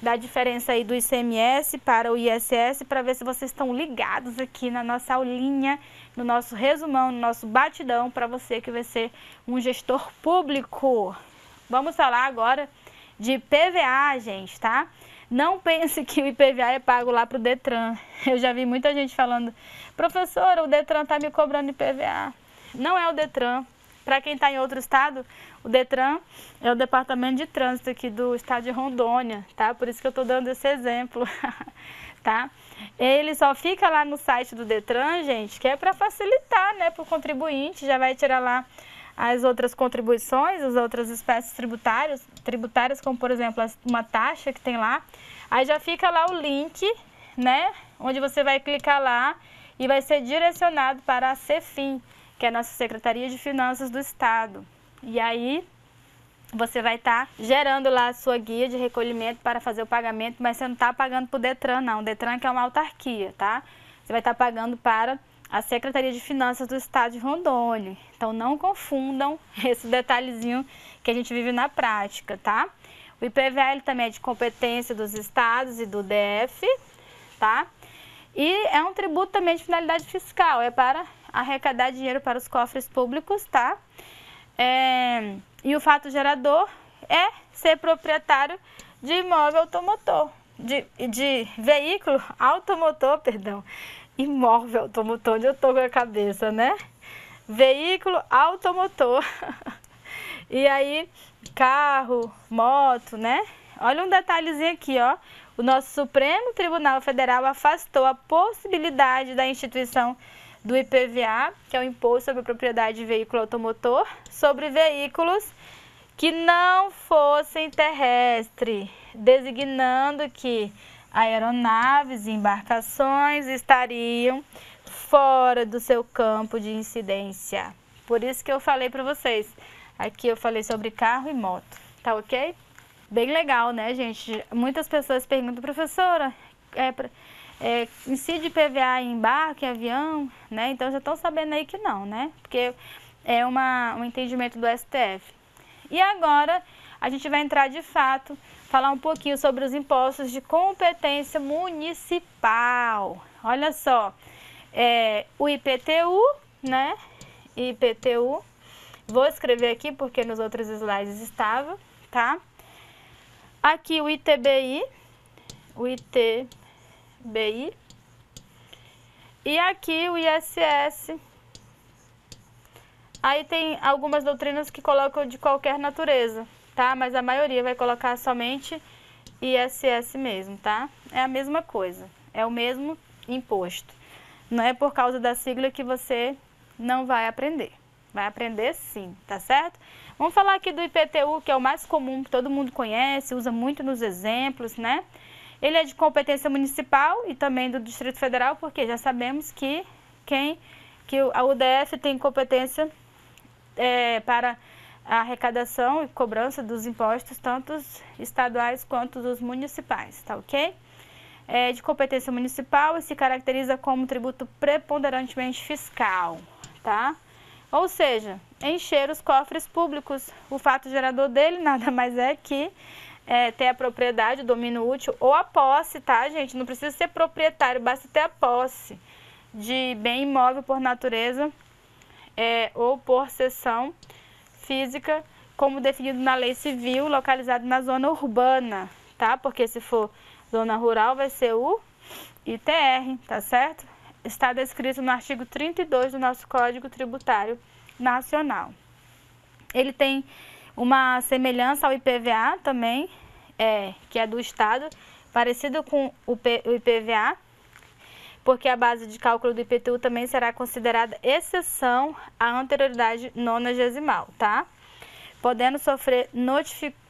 da diferença aí do ICMS para o ISS, para ver se vocês estão ligados aqui na nossa aulinha, no nosso resumão, no nosso batidão, para você que vai ser um gestor público. Vamos falar agora de IPVA, gente, tá? Não pense que o IPVA é pago lá para o Detran. Eu já vi muita gente falando, professora, o Detran está me cobrando IPVA. Não é o Detran. Para quem está em outro estado, o Detran é o Departamento de Trânsito aqui do estado de Rondônia, tá? Por isso que eu estou dando esse exemplo, tá? Ele só fica lá no site do Detran, gente, que é para facilitar, né, para o contribuinte, já vai tirar lá as outras contribuições, as outras espécies tributárias, como por exemplo uma taxa que tem lá, aí já fica lá o link, né, onde você vai clicar lá e vai ser direcionado para a CEFIM, que é a nossa Secretaria de Finanças do Estado. E aí você vai estar gerando lá a sua guia de recolhimento para fazer o pagamento, mas você não está pagando para o Detran, não. O Detran que é uma autarquia, tá? Você vai estar pagando para a Secretaria de Finanças do Estado de Rondônia. Então não confundam esse detalhezinho que a gente vive na prática, tá? O IPVA ele também é de competência dos estados e do DF, tá? E é um tributo também de finalidade fiscal, é para arrecadar dinheiro para os cofres públicos, tá? E o fato gerador é ser proprietário de imóvel automotor, de veículo automotor, perdão, imóvel automotor, onde eu tô com a cabeça, né? Veículo automotor. E aí, carro, moto, né? Olha um detalhezinho aqui, ó. O nosso Supremo Tribunal Federal afastou a possibilidade da instituição do IPVA, que é o Imposto sobre a Propriedade de Veículo Automotor, sobre veículos que não fossem terrestres, designando que aeronaves e embarcações estariam fora do seu campo de incidência. Por isso que eu falei para vocês. Aqui eu falei sobre carro e moto, tá ok? Bem legal, né, gente? Muitas pessoas perguntam, professora, incide IPVA em barco, em avião, né? Então já estão sabendo aí que não, né? Porque é um entendimento do STF. E agora a gente vai entrar de fato, falar um pouquinho sobre os impostos de competência municipal. Olha só, o IPTU, né? IPTU, vou escrever aqui porque nos outros slides estava, tá? Aqui o ITBI, e aqui o ISS. Aí tem algumas doutrinas que colocam de qualquer natureza, tá? Mas a maioria vai colocar somente ISS mesmo, tá? É a mesma coisa, é o mesmo imposto. Não é por causa da sigla que você não vai aprender. Vai aprender sim, tá certo? Vamos falar aqui do IPTU, que é o mais comum, que todo mundo conhece, usa muito nos exemplos, né? Ele é de competência municipal e também do Distrito Federal, porque já sabemos que a UDF tem competência para a arrecadação e cobrança dos impostos, tanto os estaduais quanto os municipais, tá ok? É de competência municipal e se caracteriza como tributo preponderantemente fiscal, tá? Ou seja, encher os cofres públicos. O fato gerador dele nada mais é que ter a propriedade, o domínio útil ou a posse, tá, gente? Não precisa ser proprietário, basta ter a posse de bem imóvel por natureza ou por cessão física, como definido na lei civil, localizado na zona urbana, tá? Porque se for zona rural vai ser o ITR, tá certo? Está descrito no artigo 32 do nosso Código Tributário Nacional. Ele tem uma semelhança ao IPVA também, que é do Estado, parecido com o IPVA, porque a base de cálculo do IPTU também será considerada exceção à anterioridade nonagesimal, tá? Podendo sofrer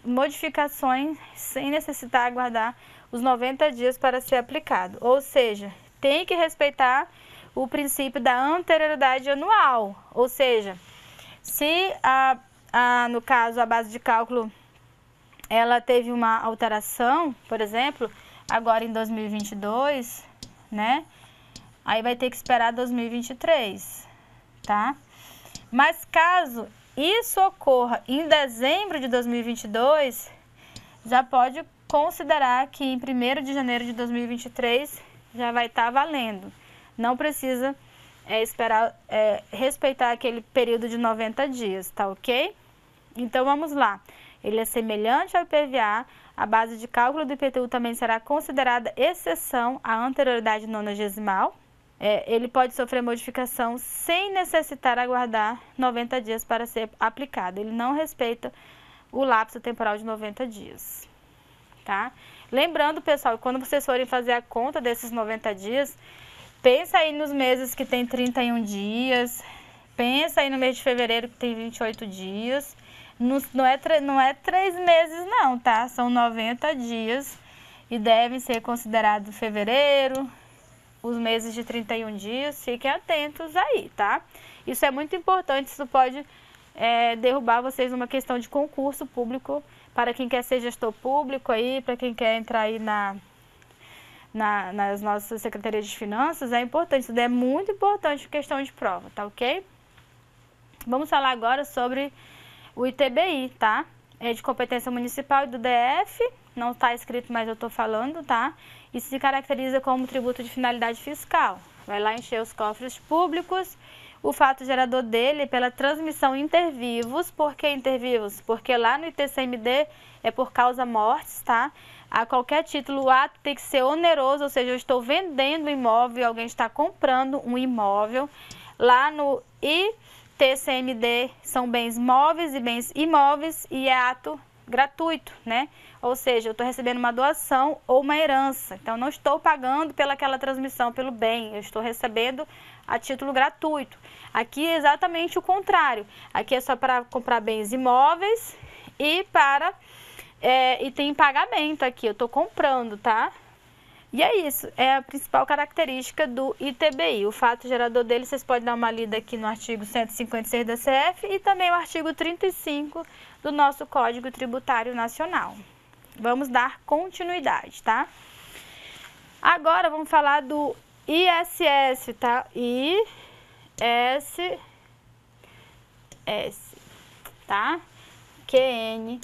modificações sem necessitar aguardar os 90 dias para ser aplicado. Ou seja, tem que respeitar o princípio da anterioridade anual. Ou seja, se no caso a base de cálculo ela teve uma alteração, por exemplo, agora em 2022, né? Aí vai ter que esperar 2023, tá? Mas caso isso ocorra em dezembro de 2022, já pode considerar que em 1º de janeiro de 2023 já vai estar valendo. Não precisa respeitar aquele período de 90 dias, tá ok? Então vamos lá. Ele é semelhante ao IPVA, a base de cálculo do IPTU também será considerada exceção à anterioridade nonagesimal. Ele pode sofrer modificação sem necessitar aguardar 90 dias para ser aplicado. Ele não respeita o lapso temporal de 90 dias, tá? Lembrando, pessoal, que quando vocês forem fazer a conta desses 90 dias, pensa aí nos meses que tem 31 dias, pensa aí no mês de fevereiro que tem 28 dias. Não é 3 meses não, tá? São 90 dias e devem ser considerados fevereiro, os meses de 31 dias, fiquem atentos aí, tá? Isso é muito importante, isso pode derrubar vocês numa questão de concurso público, para quem quer ser gestor público aí, para quem quer entrar aí nas nossas secretarias de finanças, é importante, isso é muito importante questão de prova, tá ok? Vamos falar agora sobre o ITBI, tá? É de competência municipal e do DF, não está escrito, mas eu estou falando, tá? E se caracteriza como tributo de finalidade fiscal. vai lá encher os cofres públicos. O fato gerador dele é pela transmissão intervivos. Por que intervivos? Porque lá no ITCMD é por causa mortes, tá? A qualquer título, o ato tem que ser oneroso, ou seja, eu estou vendendo um imóvel, alguém está comprando um imóvel. Lá no ITCMD são bens móveis e bens imóveis e é ato gratuito, né? Ou seja, eu estou recebendo uma doação ou uma herança. Então, não estou pagando pelaquela transmissão, pelo bem, eu estou recebendo a título gratuito. Aqui é exatamente o contrário. Aqui é só para comprar bens imóveis e para... e tem pagamento aqui, eu estou comprando, tá? E é isso, é a principal característica do ITBI. O fato gerador dele, vocês podem dar uma lida aqui no artigo 156 da CF e também o artigo 35 do nosso Código Tributário Nacional. Vamos dar continuidade, tá? Agora vamos falar do ISS, tá? ISS, tá? QN,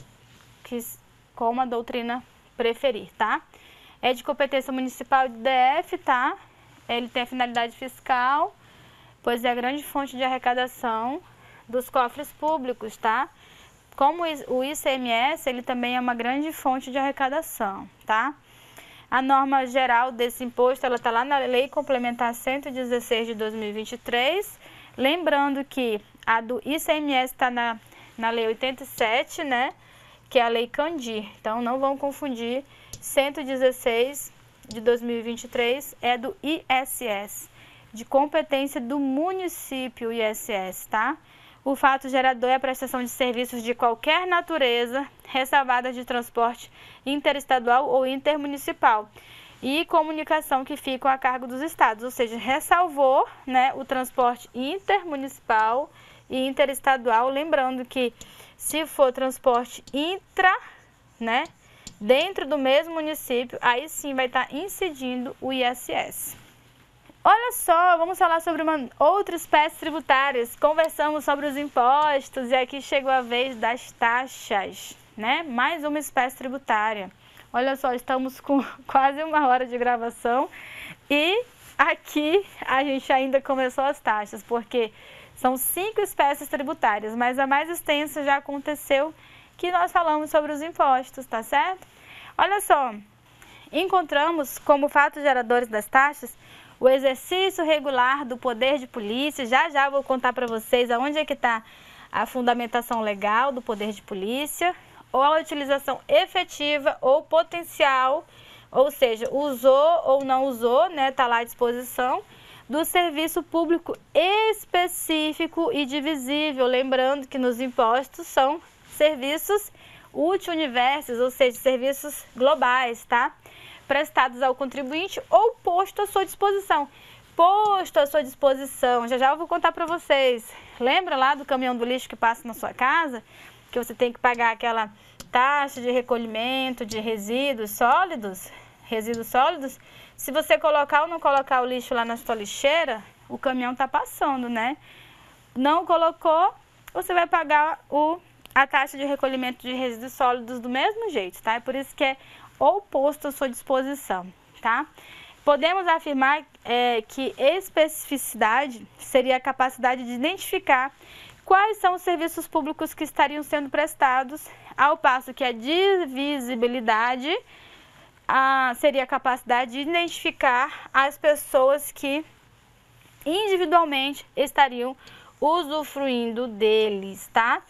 como a doutrina preferir, tá? É de competência municipal de DF, tá? Ele tem a finalidade fiscal, pois é a grande fonte de arrecadação dos cofres públicos, tá? Como o ICMS, ele também é uma grande fonte de arrecadação, tá? A norma geral desse imposto, ela tá lá na Lei Complementar 116 de 2023, lembrando que a do ICMS está na Lei 87, né? Que é a Lei Candir. Então, não vão confundir. 116 de 2023 é do ISS, de competência do município ISS, tá? O fato gerador é a prestação de serviços de qualquer natureza, ressalvada de transporte interestadual ou intermunicipal e comunicação que ficam a cargo dos estados, ou seja, ressalvou, né, o transporte intermunicipal e interestadual, lembrando que se for transporte né, dentro do mesmo município, aí sim vai estar incidindo o ISS. Olha só, vamos falar sobre uma outra espécie tributária. Conversamos sobre os impostos e aqui chegou a vez das taxas, né? Mais uma espécie tributária. Olha só, estamos com quase 1 hora de gravação e aqui a gente ainda começou as taxas, porque são 5 espécies tributárias, mas a mais extensa já aconteceu que nós falamos sobre os impostos, tá certo? Olha só, encontramos como fatos geradores das taxas o exercício regular do poder de polícia. Já vou contar para vocês aonde é que está a fundamentação legal do poder de polícia, ou a utilização efetiva ou potencial, ou seja, usou ou não usou, né, está lá à disposição, do serviço público específico e divisível. Lembrando que nos impostos são serviços multi-universos, ou seja, serviços globais, tá? Prestados ao contribuinte ou posto à sua disposição. Posto à sua disposição, já eu vou contar para vocês. Lembra lá do caminhão do lixo que passa na sua casa? Que você tem que pagar aquela taxa de recolhimento de resíduos sólidos? Se você colocar ou não colocar o lixo lá na sua lixeira, o caminhão está passando, né? Não colocou, você vai pagar a taxa de recolhimento de resíduos sólidos do mesmo jeito, tá? É por isso que é ou posto à sua disposição, tá? Podemos afirmar que especificidade seria a capacidade de identificar quais são os serviços públicos que estariam sendo prestados, ao passo que a divisibilidade seria a capacidade de identificar as pessoas que individualmente estariam usufruindo deles, tá?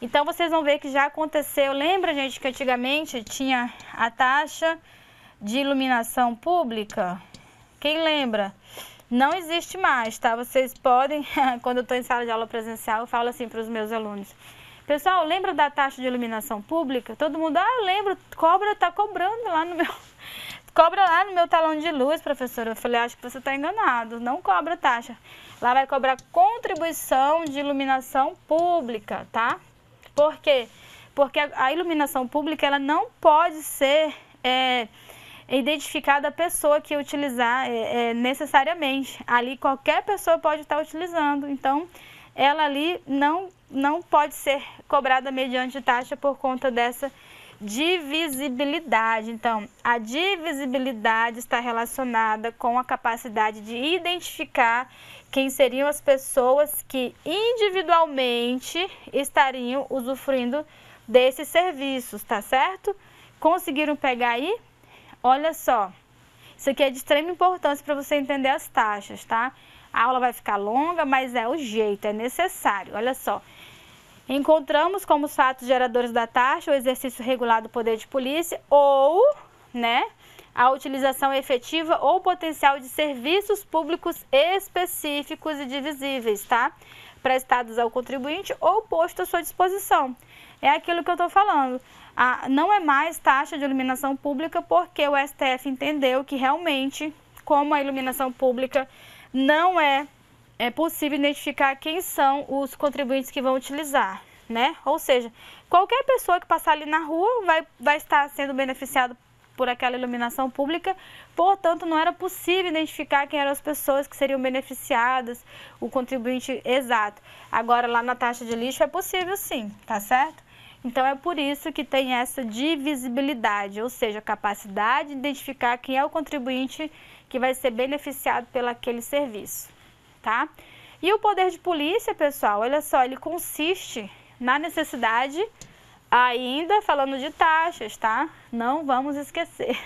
Então, vocês vão ver que já aconteceu. Lembra, gente, que antigamente tinha a taxa de iluminação pública? Quem lembra? Não existe mais, tá? Vocês podem, quando eu estou em sala de aula presencial, eu falo assim para os meus alunos. Pessoal, lembra da taxa de iluminação pública? Todo mundo, eu lembro, tá cobrando lá no meu... Cobra lá no meu talão de luz, professora. Eu falei, acho que você está enganado, não cobra taxa. Lá vai cobrar contribuição de iluminação pública, tá? Por quê? Porque a iluminação pública, ela não pode ser identificada a pessoa que utilizar necessariamente. Ali qualquer pessoa pode estar utilizando. Então, ela ali não pode ser cobrada mediante taxa por conta dessa divisibilidade. Então, a divisibilidade está relacionada com a capacidade de identificar quem seriam as pessoas que individualmente estariam usufruindo desses serviços, tá certo? Conseguiram pegar aí? Olha só, isso aqui é de extrema importância para você entender as taxas, tá? A aula vai ficar longa, mas é o jeito, é necessário. Olha só. Encontramos como os fatos geradores da taxa o exercício regular do poder de polícia ou, a utilização efetiva ou potencial de serviços públicos específicos e divisíveis, tá? Prestados ao contribuinte ou posto à sua disposição. É aquilo que eu estou falando. Não é mais taxa de iluminação pública porque o STF entendeu que realmente, como a iluminação pública não é possível identificar quem são os contribuintes que vão utilizar, Ou seja, qualquer pessoa que passar ali na rua vai estar sendo beneficiado por aquela iluminação pública, portanto, não era possível identificar quem eram as pessoas que seriam beneficiadas, o contribuinte exato. Agora, lá na taxa de lixo é possível sim, tá certo? Então, é por isso que tem essa divisibilidade, ou seja, a capacidade de identificar quem é o contribuinte que vai ser beneficiado pelo aquele serviço. Tá? E o poder de polícia, pessoal, olha só, ele consiste na necessidade, ainda falando de taxas, tá? Não vamos esquecer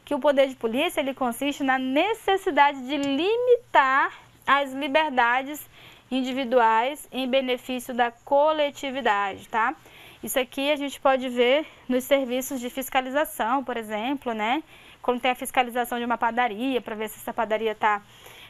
que o poder de polícia, ele consiste na necessidade de limitar as liberdades individuais em benefício da coletividade, tá? Isso aqui a gente pode ver nos serviços de fiscalização, por exemplo, Quando tem a fiscalização de uma padaria, para ver se essa padaria está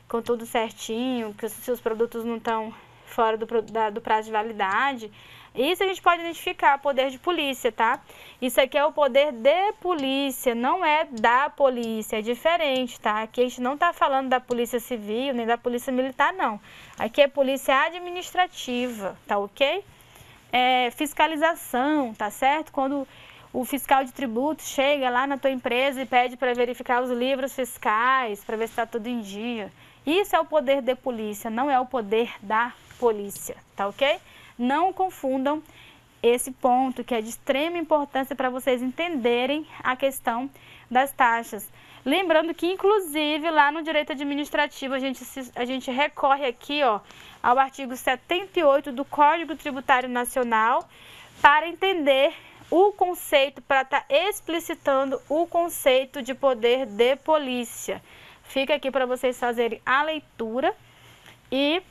com tudo certinho, que se os produtos não estão fora do prazo de validade. Isso a gente pode identificar, poder de polícia, tá? Isso aqui é o poder de polícia, não é da polícia, é diferente, tá? Aqui a gente não está falando da polícia civil, nem da polícia militar, não. Aqui é polícia administrativa, tá ok? Fiscalização, tá certo? Quando o fiscal de tributos chega lá na tua empresa e pede para verificar os livros fiscais, para ver se está tudo em dia. Isso é o poder de polícia, não é o poder da polícia, tá ok? Não confundam esse ponto que é de extrema importância para vocês entenderem a questão das taxas. Lembrando que, inclusive, lá no direito administrativo, a gente recorre aqui ao artigo 78 do Código Tributário Nacional para entender o conceito, para estar explicitando o conceito de poder de polícia. Fica aqui para vocês fazerem a leitura e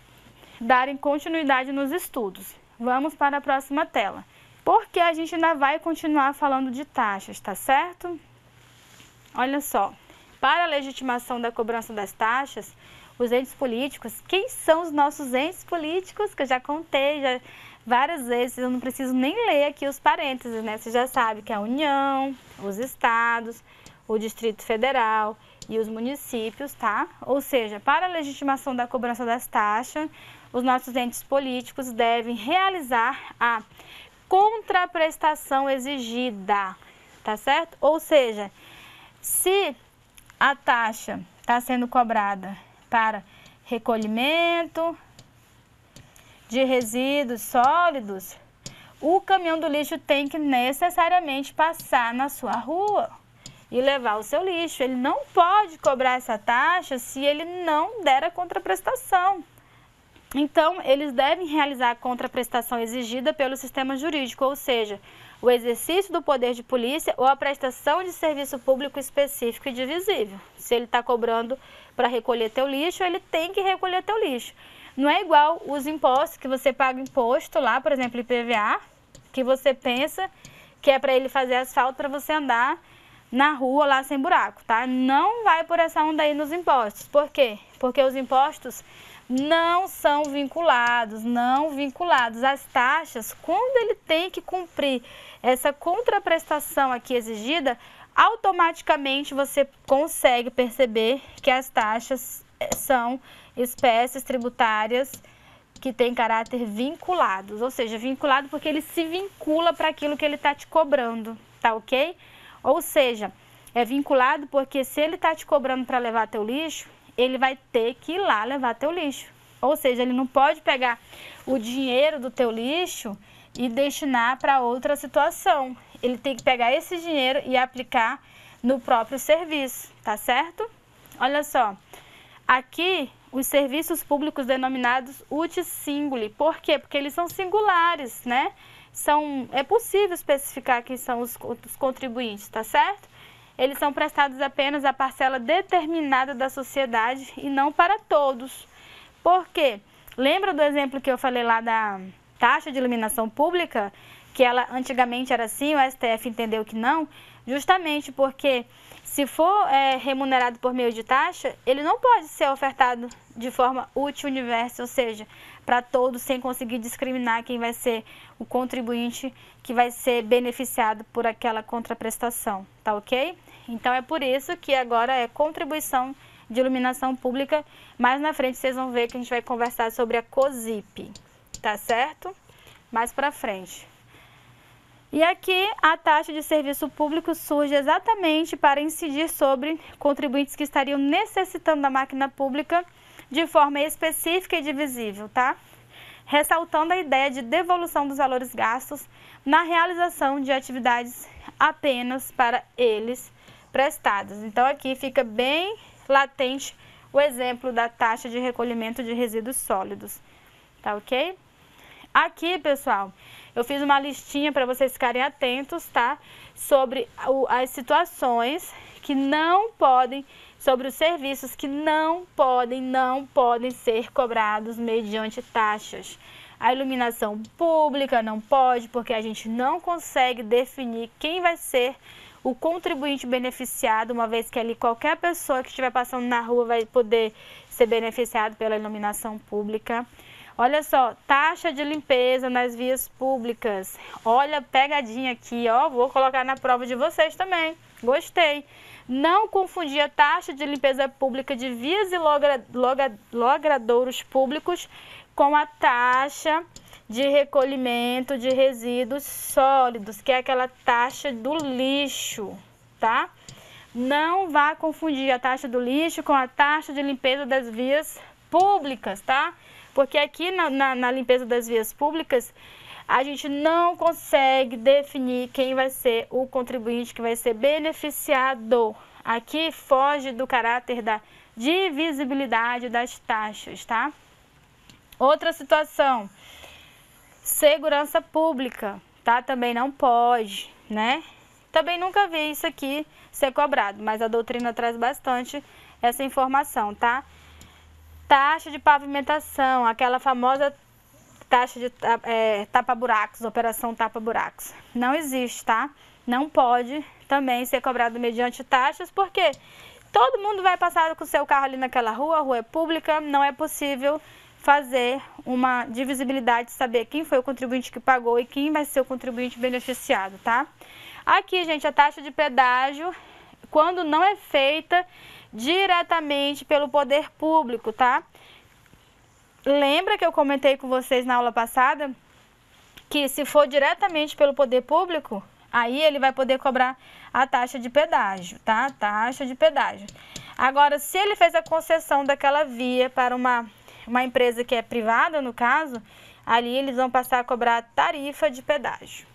darem continuidade nos estudos. Vamos para a próxima tela, porque a gente ainda vai continuar falando de taxas, tá certo? Olha só, para a legitimação da cobrança das taxas, os entes políticos, quem são os nossos entes políticos? Que eu já contei várias vezes, eu não preciso nem ler aqui os parênteses, Você já sabe que é a União, os estados, o Distrito Federal e os municípios, tá? Ou seja, para a legitimação da cobrança das taxas, os nossos entes políticos devem realizar a contraprestação exigida, tá certo? Ou seja, se a taxa está sendo cobrada para recolhimento de resíduos sólidos, o caminhão do lixo tem que necessariamente passar na sua rua e levar o seu lixo. Ele não pode cobrar essa taxa se ele não der a contraprestação. Então, eles devem realizar a contraprestação exigida pelo sistema jurídico, ou seja, o exercício do poder de polícia ou a prestação de serviço público específico e divisível. Se ele está cobrando para recolher teu lixo, ele tem que recolher teu lixo. Não é igual os impostos, que você paga imposto lá, por exemplo, IPVA, que você pensa que é para ele fazer asfalto para você andar na rua lá sem buraco, tá? Não vai por essa onda aí nos impostos. Por quê? Porque os impostos não são vinculados, As taxas, quando ele tem que cumprir essa contraprestação aqui exigida, automaticamente você consegue perceber que as taxas são espécies tributárias que têm caráter vinculados, ou seja, vinculado porque ele se vincula para aquilo que ele está te cobrando, tá ok? Ou seja, é vinculado porque se ele está te cobrando para levar teu lixo, ele vai ter que ir lá levar teu lixo. Ou seja, ele não pode pegar o dinheiro do teu lixo e destinar para outra situação. ele tem que pegar esse dinheiro e aplicar no próprio serviço, tá certo? Olha só, aqui os serviços públicos denominados uti singuli. Por quê? Porque eles são singulares, né? É possível especificar quem são os contribuintes, tá certo? Eles são prestados apenas à parcela determinada da sociedade e não para todos. Por quê? Lembra do exemplo que eu falei lá da taxa de iluminação pública? Que ela antigamente era assim, o STF entendeu que não, justamente porque se for remunerado por meio de taxa, ele não pode ser ofertado de forma útil universo, ou seja, para todos, sem conseguir discriminar quem vai ser o contribuinte que vai ser beneficiado por aquela contraprestação, tá ok? Então é por isso que agora é contribuição de iluminação pública. Mais na frente vocês vão ver que a gente vai conversar sobre a COSIP, tá certo? Mais para frente. E aqui a taxa de serviço público surge exatamente para incidir sobre contribuintes que estariam necessitando da máquina pública de forma específica e divisível, tá? Ressaltando a ideia de devolução dos valores gastos na realização de atividades apenas para eles prestadas. Então aqui fica bem latente o exemplo da taxa de recolhimento de resíduos sólidos, tá ok? Aqui, pessoal, eu fiz uma listinha para vocês ficarem atentos, tá? Sobre as situações que não podem, sobre os serviços que não podem ser cobrados mediante taxas. A iluminação pública não pode, porque a gente não consegue definir quem vai ser o contribuinte beneficiado, uma vez que ali qualquer pessoa que estiver passando na rua vai poder ser beneficiado pela iluminação pública. Olha só, taxa de limpeza nas vias públicas. Olha, pegadinha aqui, ó, vou colocar na prova de vocês também. Gostei. Não confundir a taxa de limpeza pública de vias e logradouros públicos com a taxa de recolhimento de resíduos sólidos, que é aquela taxa do lixo, tá? Não vá confundir a taxa do lixo com a taxa de limpeza das vias públicas, tá? Porque aqui na limpeza das vias públicas, a gente não consegue definir quem vai ser o contribuinte que vai ser beneficiado. Aqui foge do caráter da divisibilidade das taxas, tá? Outra situação, segurança pública, tá? Também não pode, né? Também nunca vi isso aqui ser cobrado, mas a doutrina traz bastante essa informação, tá? Taxa de pavimentação, aquela famosa taxa de tapa-buracos, operação tapa-buracos. Não existe, tá? Não pode também ser cobrado mediante taxas, porque todo mundo vai passar com o seu carro ali naquela rua, a rua é pública, não é possível fazer uma divisibilidade, saber quem foi o contribuinte que pagou e quem vai ser o contribuinte beneficiado, tá? Aqui, gente, a taxa de pedágio, quando não é feita diretamente pelo poder público, tá? Lembra que eu comentei com vocês na aula passada que se for diretamente pelo poder público, aí ele vai poder cobrar a taxa de pedágio, tá? Taxa de pedágio. Agora, se ele fez a concessão daquela via para uma empresa que é privada, no caso, ali eles vão passar a cobrar a tarifa de pedágio.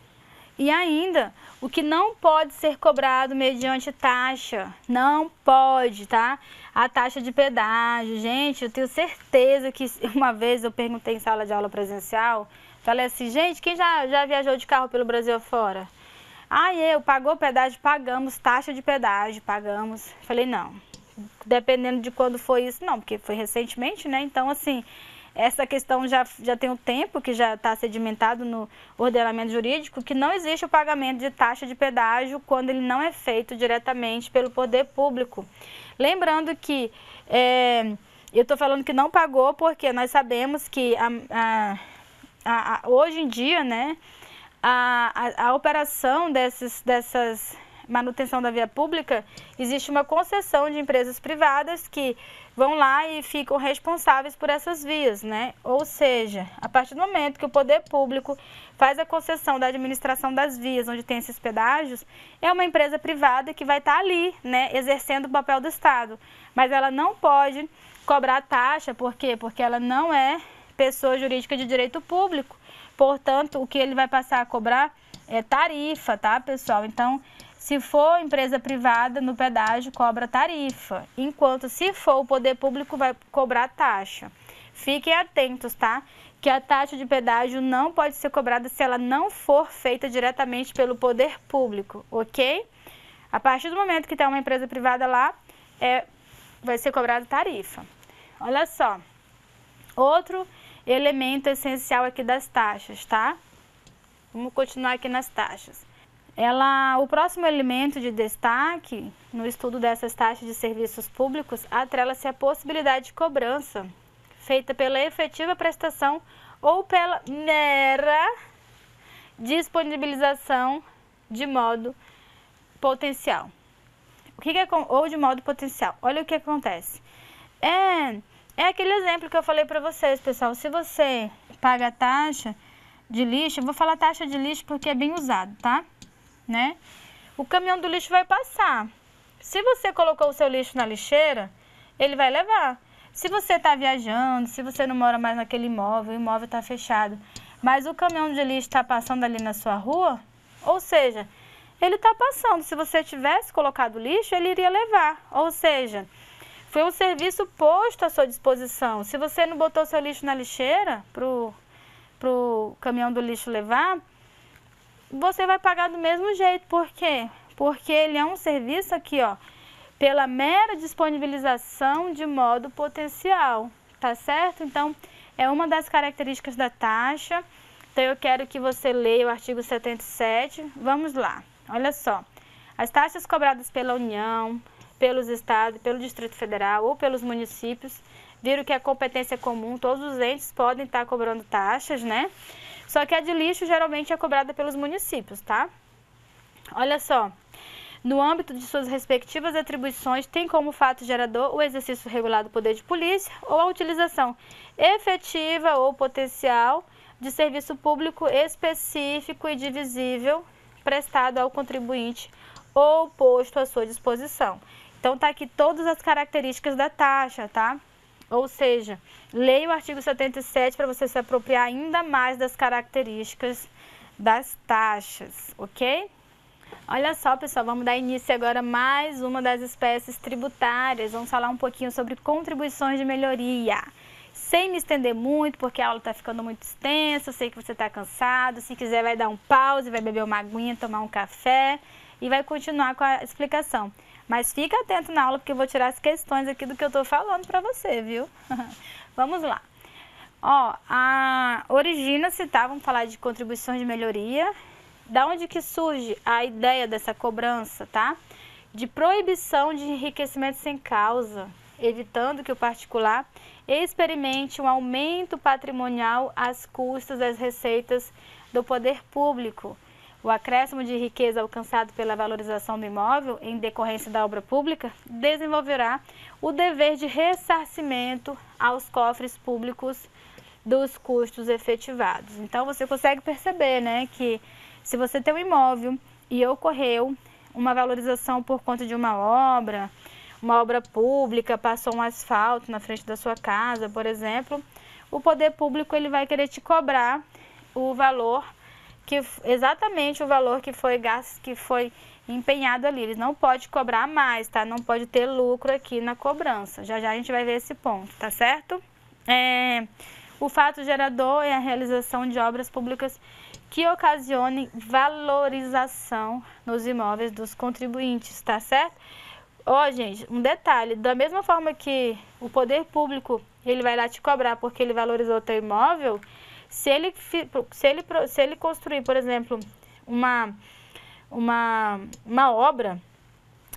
E ainda, o que não pode ser cobrado mediante taxa, não pode, tá? A taxa de pedágio, gente, eu tenho certeza que uma vez eu perguntei em sala de aula presencial, falei assim, gente, quem já viajou de carro pelo Brasil afora? Pagou pedágio? Pagamos, taxa de pedágio, pagamos. Falei, não, dependendo de quando foi isso, não, porque foi recentemente, né? Então, assim, essa questão já tem um tempo que já está sedimentado no ordenamento jurídico, que não existe o pagamento de taxa de pedágio quando ele não é feito diretamente pelo poder público. Lembrando que eu estou falando que não pagou porque nós sabemos que hoje em dia, né, a operação dessas manutenção da via pública, existe uma concessão de empresas privadas que vão lá e ficam responsáveis por essas vias, né? Ou seja, a partir do momento que o poder público faz a concessão da administração das vias onde tem esses pedágios, é uma empresa privada que vai estar ali, né, exercendo o papel do Estado. Mas ela não pode cobrar taxa, por quê? Porque ela não é pessoa jurídica de direito público. Portanto, o que ele vai passar a cobrar é tarifa, tá, pessoal? Então, se for empresa privada, no pedágio cobra tarifa, enquanto se for o poder público vai cobrar taxa. Fiquem atentos, tá? Que a taxa de pedágio não pode ser cobrada se ela não for feita diretamente pelo poder público, ok? A partir do momento que tem uma empresa privada lá, vai ser cobrada tarifa. Olha só, outro elemento essencial aqui das taxas, tá? Vamos continuar aqui nas taxas. O próximo elemento de destaque no estudo dessas taxas de serviços públicos atrela-se à possibilidade de cobrança feita pela efetiva prestação ou pela mera disponibilização de modo potencial. O que é ou de modo potencial? Olha o que acontece. É aquele exemplo que eu falei para vocês, pessoal. Se você paga a taxa de lixo, eu vou falar taxa de lixo porque é bem usado, tá? Né? O caminhão do lixo vai passar. Se você colocou o seu lixo na lixeira, ele vai levar. Se você está viajando, se você não mora mais naquele imóvel, o imóvel está fechado, mas o caminhão de lixo está passando ali na sua rua, ou seja, ele está passando. Se você tivesse colocado lixo, ele iria levar. Ou seja, foi um serviço posto à sua disposição. Se você não botou seu lixo na lixeira para o caminhão do lixo levar, você vai pagar do mesmo jeito. Por quê? Porque ele é um serviço aqui, ó, pela mera disponibilização de modo potencial, tá certo? Então, é uma das características da taxa. Então, eu quero que você leia o artigo 77. Vamos lá, olha só. As taxas cobradas pela União, pelos Estados, pelo Distrito Federal ou pelos municípios, viram que a competência é comum, todos os entes podem estar cobrando taxas, né? Só que a de lixo geralmente é cobrada pelos municípios, tá? Olha só. No âmbito de suas respectivas atribuições, tem como fato gerador o exercício regular do poder de polícia ou a utilização efetiva ou potencial de serviço público específico e divisível prestado ao contribuinte ou posto à sua disposição. Então, tá aqui todas as características da taxa, tá? Ou seja, leia o artigo 77 para você se apropriar ainda mais das características das taxas, ok? Olha só, pessoal, vamos dar início agora a mais uma das espécies tributárias. Vamos falar um pouquinho sobre contribuições de melhoria. Sem me estender muito, porque a aula está ficando muito extensa, eu sei que você está cansado. Se quiser, vai dar um pause, vai beber uma aguinha, tomar um café e vai continuar com a explicação. Mas fica atento na aula, porque eu vou tirar as questões aqui do que eu estou falando para você, viu? Vamos lá. Ó, origina-se, tá? Vamos falar de contribuições de melhoria. Da onde que surge a ideia dessa cobrança, tá? De proibição de enriquecimento sem causa, evitando que o particular experimente um aumento patrimonial às custas das receitas do poder público. O acréscimo de riqueza alcançado pela valorização do imóvel em decorrência da obra pública desenvolverá o dever de ressarcimento aos cofres públicos dos custos efetivados. Então, você consegue perceber, né, que se você tem um imóvel e ocorreu uma valorização por conta de uma obra pública, passou um asfalto na frente da sua casa, por exemplo, o poder público ele vai querer te cobrar o valor, exatamente o valor que foi gasto, que foi empenhado ali. Eles não podem cobrar mais, tá? Não pode ter lucro aqui na cobrança. Já já a gente vai ver esse ponto, tá certo? O fato gerador é a realização de obras públicas que ocasionem valorização nos imóveis dos contribuintes, tá certo? Ó, gente, um detalhe, da mesma forma que o poder público, ele vai lá te cobrar porque ele valorizou o teu imóvel, se ele construir, por exemplo, uma obra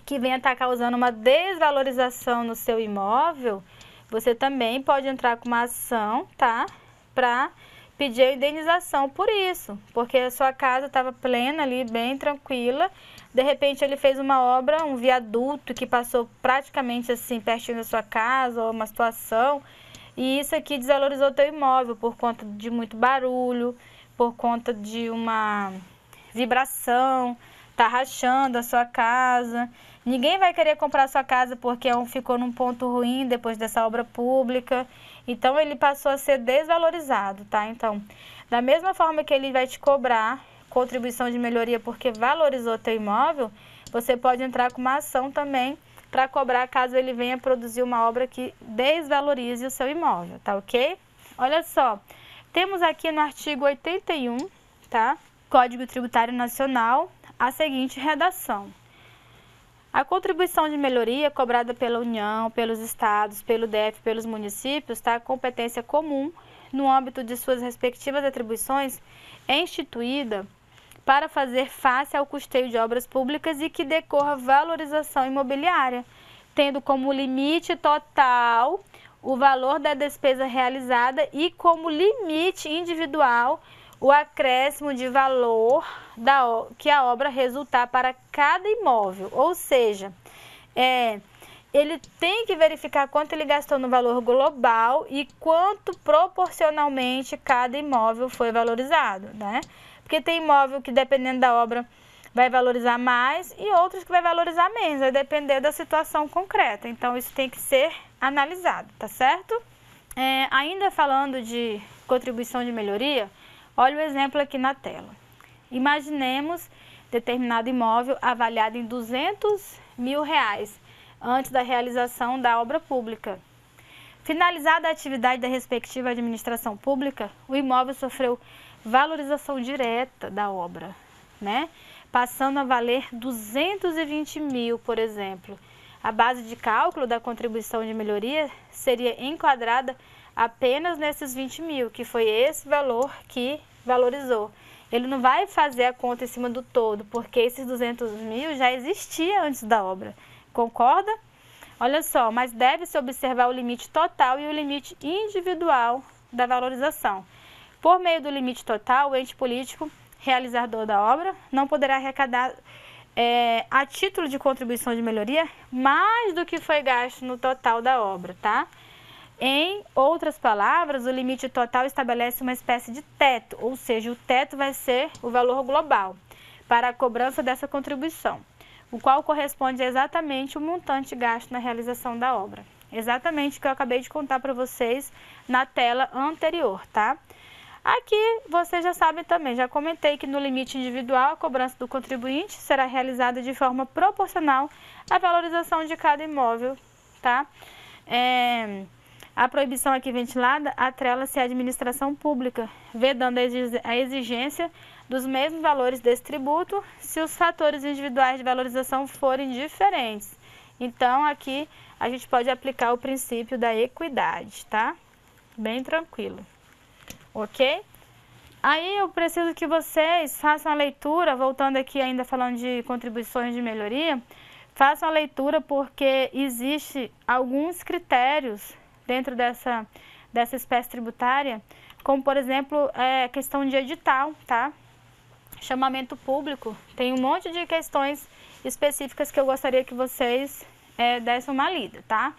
que venha estar causando uma desvalorização no seu imóvel, você também pode entrar com uma ação, tá? Para pedir a indenização por isso, porque a sua casa estava plena ali, bem tranquila, de repente ele fez uma obra, um viaduto que passou praticamente assim pertinho da sua casa, ou uma situação, e isso aqui desvalorizou o teu imóvel por conta de muito barulho, por conta de uma vibração, tá rachando a sua casa. Ninguém vai querer comprar a sua casa porque ficou num ponto ruim depois dessa obra pública. Então, ele passou a ser desvalorizado, tá? Então, da mesma forma que ele vai te cobrar contribuição de melhoria porque valorizou teu imóvel, você pode entrar com uma ação também para cobrar caso ele venha produzir uma obra que desvalorize o seu imóvel, tá ok? Olha só, temos aqui no artigo 81, tá? Código Tributário Nacional, a seguinte redação. A contribuição de melhoria cobrada pela União, pelos estados, pelo DF, pelos municípios, tá? Competência comum, no âmbito de suas respectivas atribuições, é instituída para fazer face ao custeio de obras públicas e que decorra valorização imobiliária, tendo como limite total o valor da despesa realizada e como limite individual o acréscimo de valor que a obra resultar para cada imóvel. Ou seja, ele tem que verificar quanto ele gastou no valor global e quanto proporcionalmente cada imóvel foi valorizado, né? Porque tem imóvel que, dependendo da obra, vai valorizar mais e outros que vai valorizar menos, vai depender da situação concreta. Então, isso tem que ser analisado, tá certo? Ainda falando de contribuição de melhoria, olha o exemplo aqui na tela. Imaginemos determinado imóvel avaliado em R$200 mil antes da realização da obra pública. Finalizada a atividade da respectiva administração pública, o imóvel sofreu valorização direta da obra, né? Passando a valer 220 mil, por exemplo. A base de cálculo da contribuição de melhoria seria enquadrada apenas nesses 20 mil, que foi esse valor que valorizou. Ele não vai fazer a conta em cima do todo, porque esses 200 mil já existia antes da obra. Concorda? Olha só, mas deve-se observar o limite total e o limite individual da valorização. Por meio do limite total, o ente político realizador da obra não poderá arrecadar a título de contribuição de melhoria mais do que foi gasto no total da obra, tá? Em outras palavras, o limite total estabelece uma espécie de teto, ou seja, o teto vai ser o valor global para a cobrança dessa contribuição, o qual corresponde a exatamente o montante gasto na realização da obra. Exatamente o que eu acabei de contar para vocês na tela anterior, tá? Aqui vocês já sabem também, já comentei que no limite individual a cobrança do contribuinte será realizada de forma proporcional à valorização de cada imóvel, tá? A proibição aqui ventilada atrela-se à administração pública, vedando a exigência dos mesmos valores desse tributo se os fatores individuais de valorização forem diferentes. Então, aqui a gente pode aplicar o princípio da equidade, tá? Bem tranquilo. Ok? Aí eu preciso que vocês façam a leitura, voltando aqui ainda falando de contribuições de melhoria, façam a leitura porque existe alguns critérios dentro dessa espécie tributária, como por exemplo, a questão de edital, tá? Chamamento público, tem um monte de questões específicas que eu gostaria que vocês dessem uma lida, tá?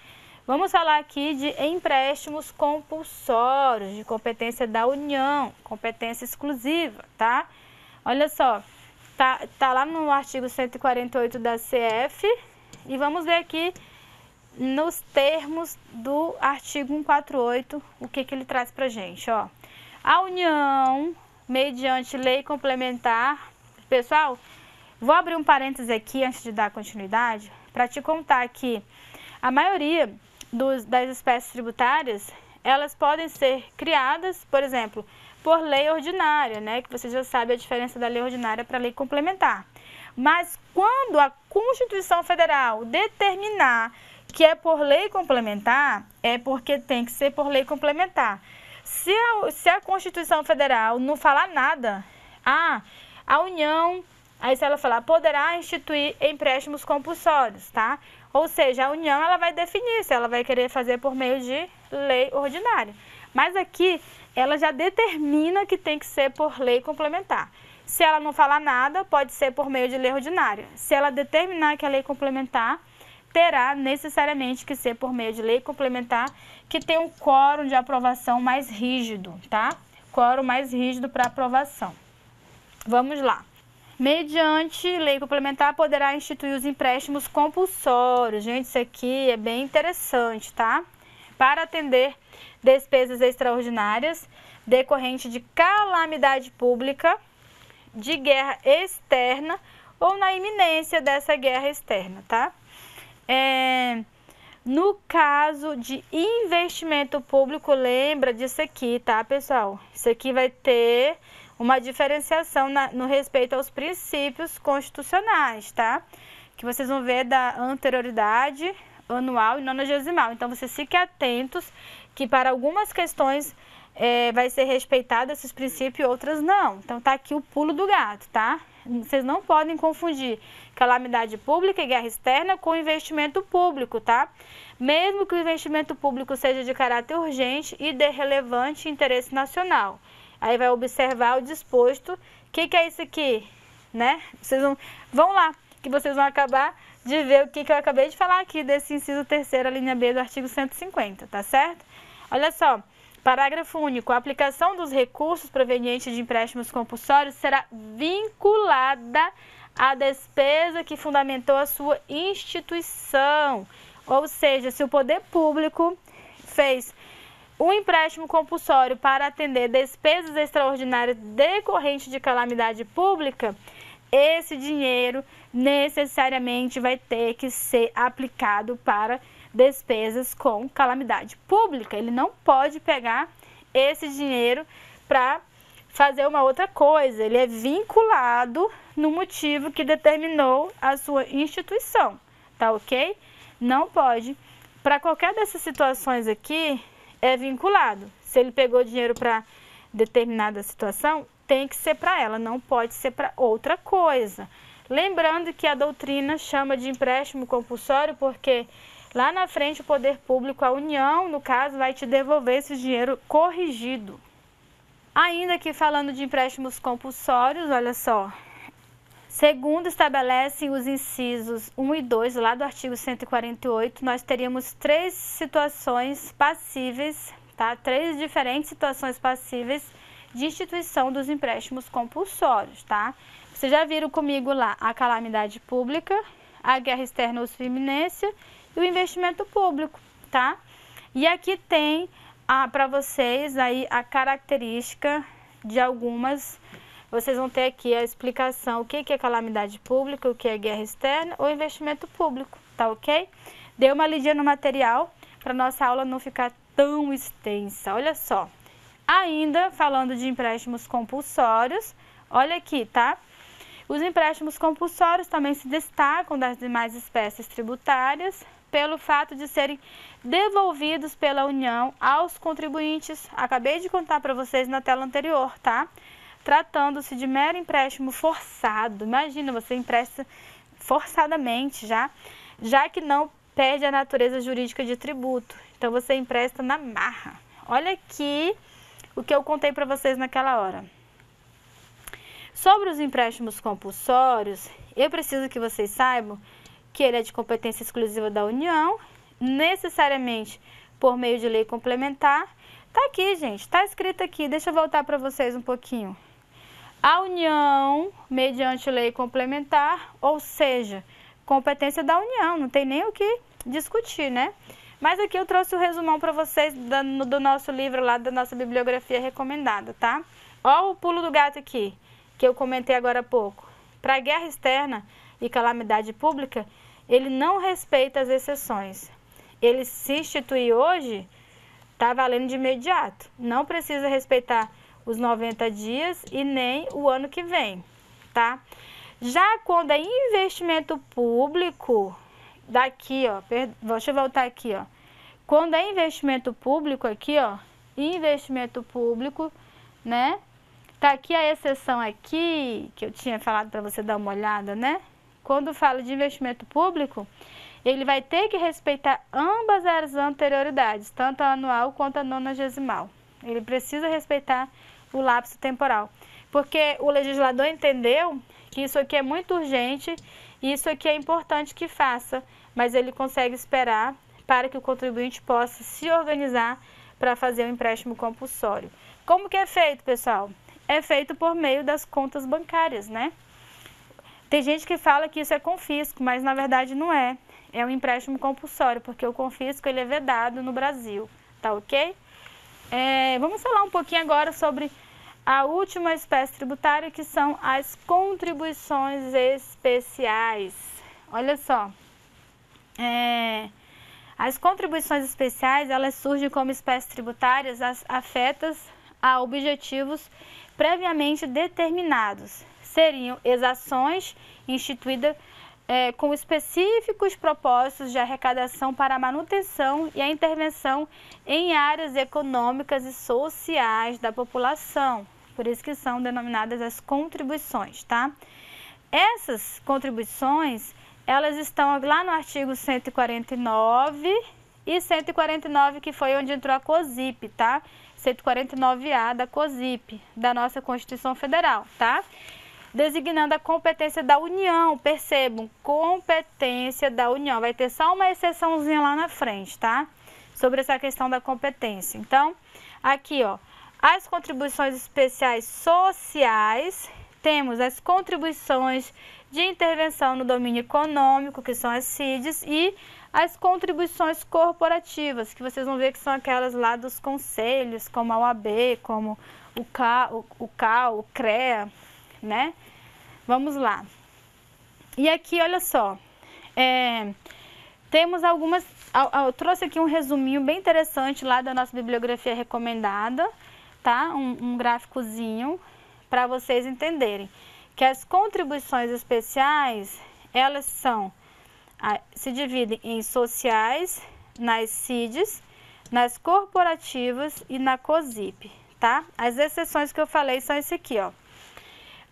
Vamos falar aqui de empréstimos compulsórios, de competência da União, competência exclusiva, tá? Olha só, tá lá no artigo 148 da CF e vamos ver aqui nos termos do artigo 148, o que ele traz pra gente, ó. A União, mediante lei complementar, pessoal, vou abrir um parêntese aqui antes de dar continuidade, para te contar que a maioria das espécies tributárias, elas podem ser criadas, por exemplo, por lei ordinária, né? Que você já sabe a diferença da lei ordinária para a lei complementar. Mas quando a Constituição Federal determinar que é por lei complementar, é porque tem que ser por lei complementar. Se a Constituição Federal não falar nada, a União, aí se ela falar, poderá instituir empréstimos compulsórios, tá? Ou seja, a União ela vai definir se ela vai querer fazer por meio de lei ordinária. Mas aqui ela já determina que tem que ser por lei complementar. Se ela não falar nada, pode ser por meio de lei ordinária. Se ela determinar que é lei complementar, terá necessariamente que ser por meio de lei complementar, que tem um quórum de aprovação mais rígido, tá? Quórum mais rígido para aprovação. Vamos lá. Mediante lei complementar, poderá instituir os empréstimos compulsórios. Gente, isso aqui é bem interessante, tá? Para atender despesas extraordinárias decorrente de calamidade pública, de guerra externa ou na iminência dessa guerra externa, tá? No caso de investimento público, lembra disso aqui, tá, pessoal? Isso aqui vai ter uma diferenciação no respeito aos princípios constitucionais, tá? Que vocês vão ver da anterioridade, anual e nonagesimal. Então, vocês fiquem atentos que para algumas questões vai ser respeitado esses princípios e outras não. Então, tá aqui o pulo do gato, tá? Vocês não podem confundir calamidade pública e guerra externa com investimento público, tá? Mesmo que o investimento público seja de caráter urgente e de relevante interesse nacional. Aí vai observar o disposto. O que é isso aqui? Né? Vocês vão lá, que vocês vão acabar de ver o que eu acabei de falar aqui desse inciso 3º, a linha B do artigo 150, tá certo? Olha só. Parágrafo único. A aplicação dos recursos provenientes de empréstimos compulsórios será vinculada à despesa que fundamentou a sua instituição. Ou seja, se o poder público fez um empréstimo compulsório para atender despesas extraordinárias decorrentes de calamidade pública, esse dinheiro necessariamente vai ter que ser aplicado para despesas com calamidade pública. Ele não pode pegar esse dinheiro para fazer uma outra coisa. Ele é vinculado no motivo que determinou a sua instituição, tá ok? Não pode. Para qualquer dessas situações aqui, é vinculado. Se ele pegou dinheiro para determinada situação, tem que ser para ela, não pode ser para outra coisa. Lembrando que a doutrina chama de empréstimo compulsório porque lá na frente, o poder público, a União, no caso, vai te devolver esse dinheiro corrigido. Ainda que falando de empréstimos compulsórios, olha só. Segundo estabelecem os incisos 1 e 2, lá do artigo 148, nós teríamos 3 situações passíveis, tá? 3 diferentes situações passíveis de instituição dos empréstimos compulsórios, tá? Vocês já viram comigo lá a calamidade pública, a guerra externa ou sua iminência, e o investimento público, tá? E aqui tem para vocês aí a característica de algumas, vocês vão ter aqui a explicação o que é calamidade pública, o que é guerra externa ou investimento público, tá ok? Dê uma lidinha no material para nossa aula não ficar tão extensa. Olha só, ainda falando de empréstimos compulsórios, olha aqui, tá? Os empréstimos compulsórios também se destacam das demais espécies tributárias pelo fato de serem devolvidos pela União aos contribuintes. Acabei de contar para vocês na tela anterior, tá? Tratando-se de mero empréstimo forçado. Imagina, você empresta forçadamente já que não perde a natureza jurídica de tributo. Então, você empresta na marra. Olha aqui o que eu contei para vocês naquela hora. Sobre os empréstimos compulsórios, eu preciso que vocês saibam que ele é de competência exclusiva da União, necessariamente por meio de lei complementar. Tá aqui, gente, tá escrito aqui. Deixa eu voltar para vocês um pouquinho. A União, mediante lei complementar, ou seja, competência da União, não tem nem o que discutir, né? Mas aqui eu trouxe o resumão para vocês do nosso livro lá, da nossa bibliografia recomendada, tá? Ó o pulo do gato aqui, que eu comentei agora há pouco. Para a guerra externa e calamidade pública, ele não respeita as exceções. Ele se institui hoje, está valendo de imediato. Não precisa respeitar os 90 dias e nem o ano que vem, tá? Já quando é investimento público, daqui, ó, deixa eu voltar aqui, ó. Quando é investimento público aqui, ó, investimento público, né? Tá aqui a exceção aqui, que eu tinha falado para você dar uma olhada, né? Quando fala de investimento público, ele vai ter que respeitar ambas as anterioridades, tanto a anual quanto a nonagesimal. Ele precisa respeitar o lapso temporal, porque o legislador entendeu que isso aqui é muito urgente e isso aqui é importante que faça, mas ele consegue esperar para que o contribuinte possa se organizar para fazer o empréstimo compulsório. Como que é feito, pessoal? É feito por meio das contas bancárias, né? Tem gente que fala que isso é confisco, mas na verdade não é. É um empréstimo compulsório, porque o confisco ele é vedado no Brasil, tá ok? Vamos falar um pouquinho agora sobre a última espécie tributária, que são as contribuições especiais. Olha só, as contribuições especiais, elas surgem como espécies tributárias afetas a objetivos previamente determinados. Seriam exações instituídas com específicos propósitos de arrecadação para a manutenção e a intervenção em áreas econômicas e sociais da população. Por isso que são denominadas as contribuições, tá? Essas contribuições, elas estão lá no artigo 149 e 149, que foi onde entrou a COSIP, tá? 149A da COSIP, da nossa Constituição Federal, tá? Designando a competência da União, percebam, competência da União. Vai ter só uma exceçãozinha lá na frente, tá? Sobre essa questão da competência. Então, aqui, ó, as contribuições especiais sociais, temos as contribuições de intervenção no domínio econômico, que são as CIDs, e as contribuições corporativas, que vocês vão ver que são aquelas lá dos conselhos, como a OAB, como o CAL, o CREA, né? Vamos lá. E aqui, olha só, temos algumas... Eu trouxe aqui um resuminho bem interessante lá da nossa bibliografia recomendada, tá? Um gráficozinho para vocês entenderem que as contribuições especiais, elas se dividem em sociais, nas CIDs, nas corporativas e na COSIP, tá? As exceções que eu falei são esse aqui, ó.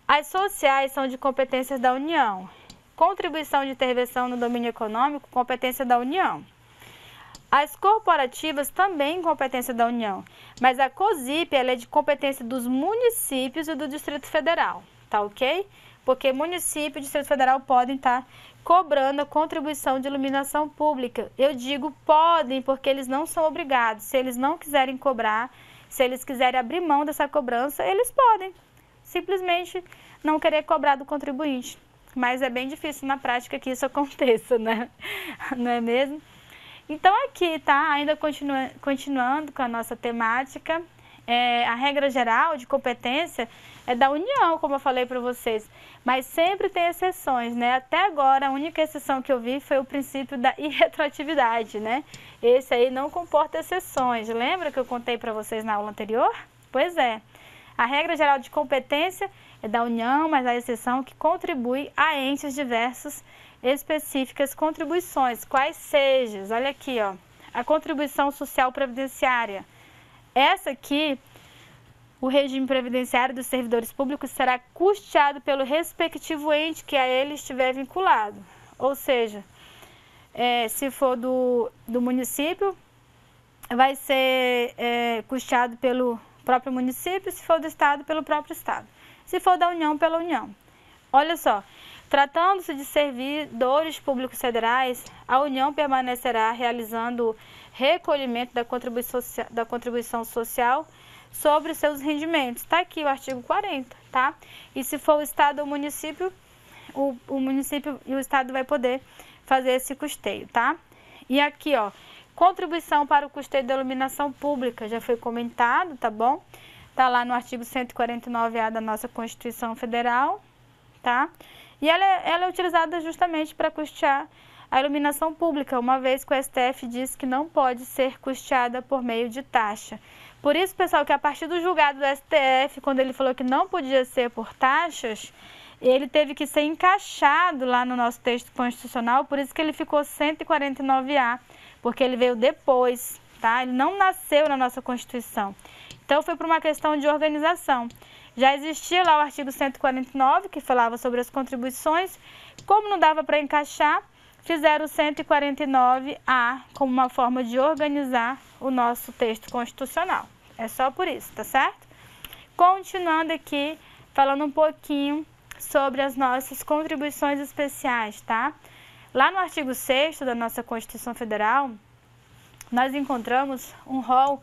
As sociais são de competências da União. Contribuição de intervenção no domínio econômico, competência da União. As corporativas também competência da União, mas a COSIP, ela é de competência dos municípios e do Distrito Federal, tá ok? Porque município e Distrito Federal podem estar cobrando a contribuição de iluminação pública. Eu digo podem, porque eles não são obrigados. Se eles não quiserem cobrar, se eles quiserem abrir mão dessa cobrança, eles podem simplesmente não querer cobrar do contribuinte. Mas é bem difícil na prática que isso aconteça, né? Não é mesmo? Então aqui, tá? Ainda continuando com a nossa temática, a regra geral de competência é da União, como eu falei para vocês, mas sempre tem exceções, né? Até agora, a única exceção que eu vi foi o princípio da irretroatividade, né? Esse aí não comporta exceções. Lembra que eu contei para vocês na aula anterior? Pois é. A regra geral de competência é da União, mas a exceção que contribui a entes diversos específicas contribuições, quais sejam. Olha aqui, ó, a contribuição social previdenciária. Essa aqui, o regime previdenciário dos servidores públicos será custeado pelo respectivo ente que a ele estiver vinculado. Ou seja, se for do município, vai ser custeado pelo próprio município, se for do Estado, pelo próprio Estado. Se for da União, pela União. Olha só, tratando-se de servidores públicos federais, a União permanecerá realizando recolhimento da contribuição social sobre seus rendimentos. Está aqui o artigo 40, tá? E se for o Estado ou o município e o Estado vai poder fazer esse custeio, tá? E aqui, ó, contribuição para o custeio da iluminação pública, já foi comentado, tá bom? Tá lá no artigo 149A da nossa Constituição Federal, tá? E ela é utilizada justamente para custear a iluminação pública, uma vez que o STF diz que não pode ser custeada por meio de taxa. Por isso, pessoal, que a partir do julgado do STF, quando ele falou que não podia ser por taxas, ele teve que ser encaixado lá no nosso texto constitucional, por isso que ele ficou 149A, porque ele veio depois, tá? Ele não nasceu na nossa Constituição. Então, foi por uma questão de organização. Já existia lá o artigo 149, que falava sobre as contribuições. Como não dava para encaixar, fizeram o 149A como uma forma de organizar o nosso texto constitucional. É só por isso, tá certo? Continuando aqui, falando um pouquinho sobre as nossas contribuições especiais, tá? Lá no artigo 6º da nossa Constituição Federal, nós encontramos um rol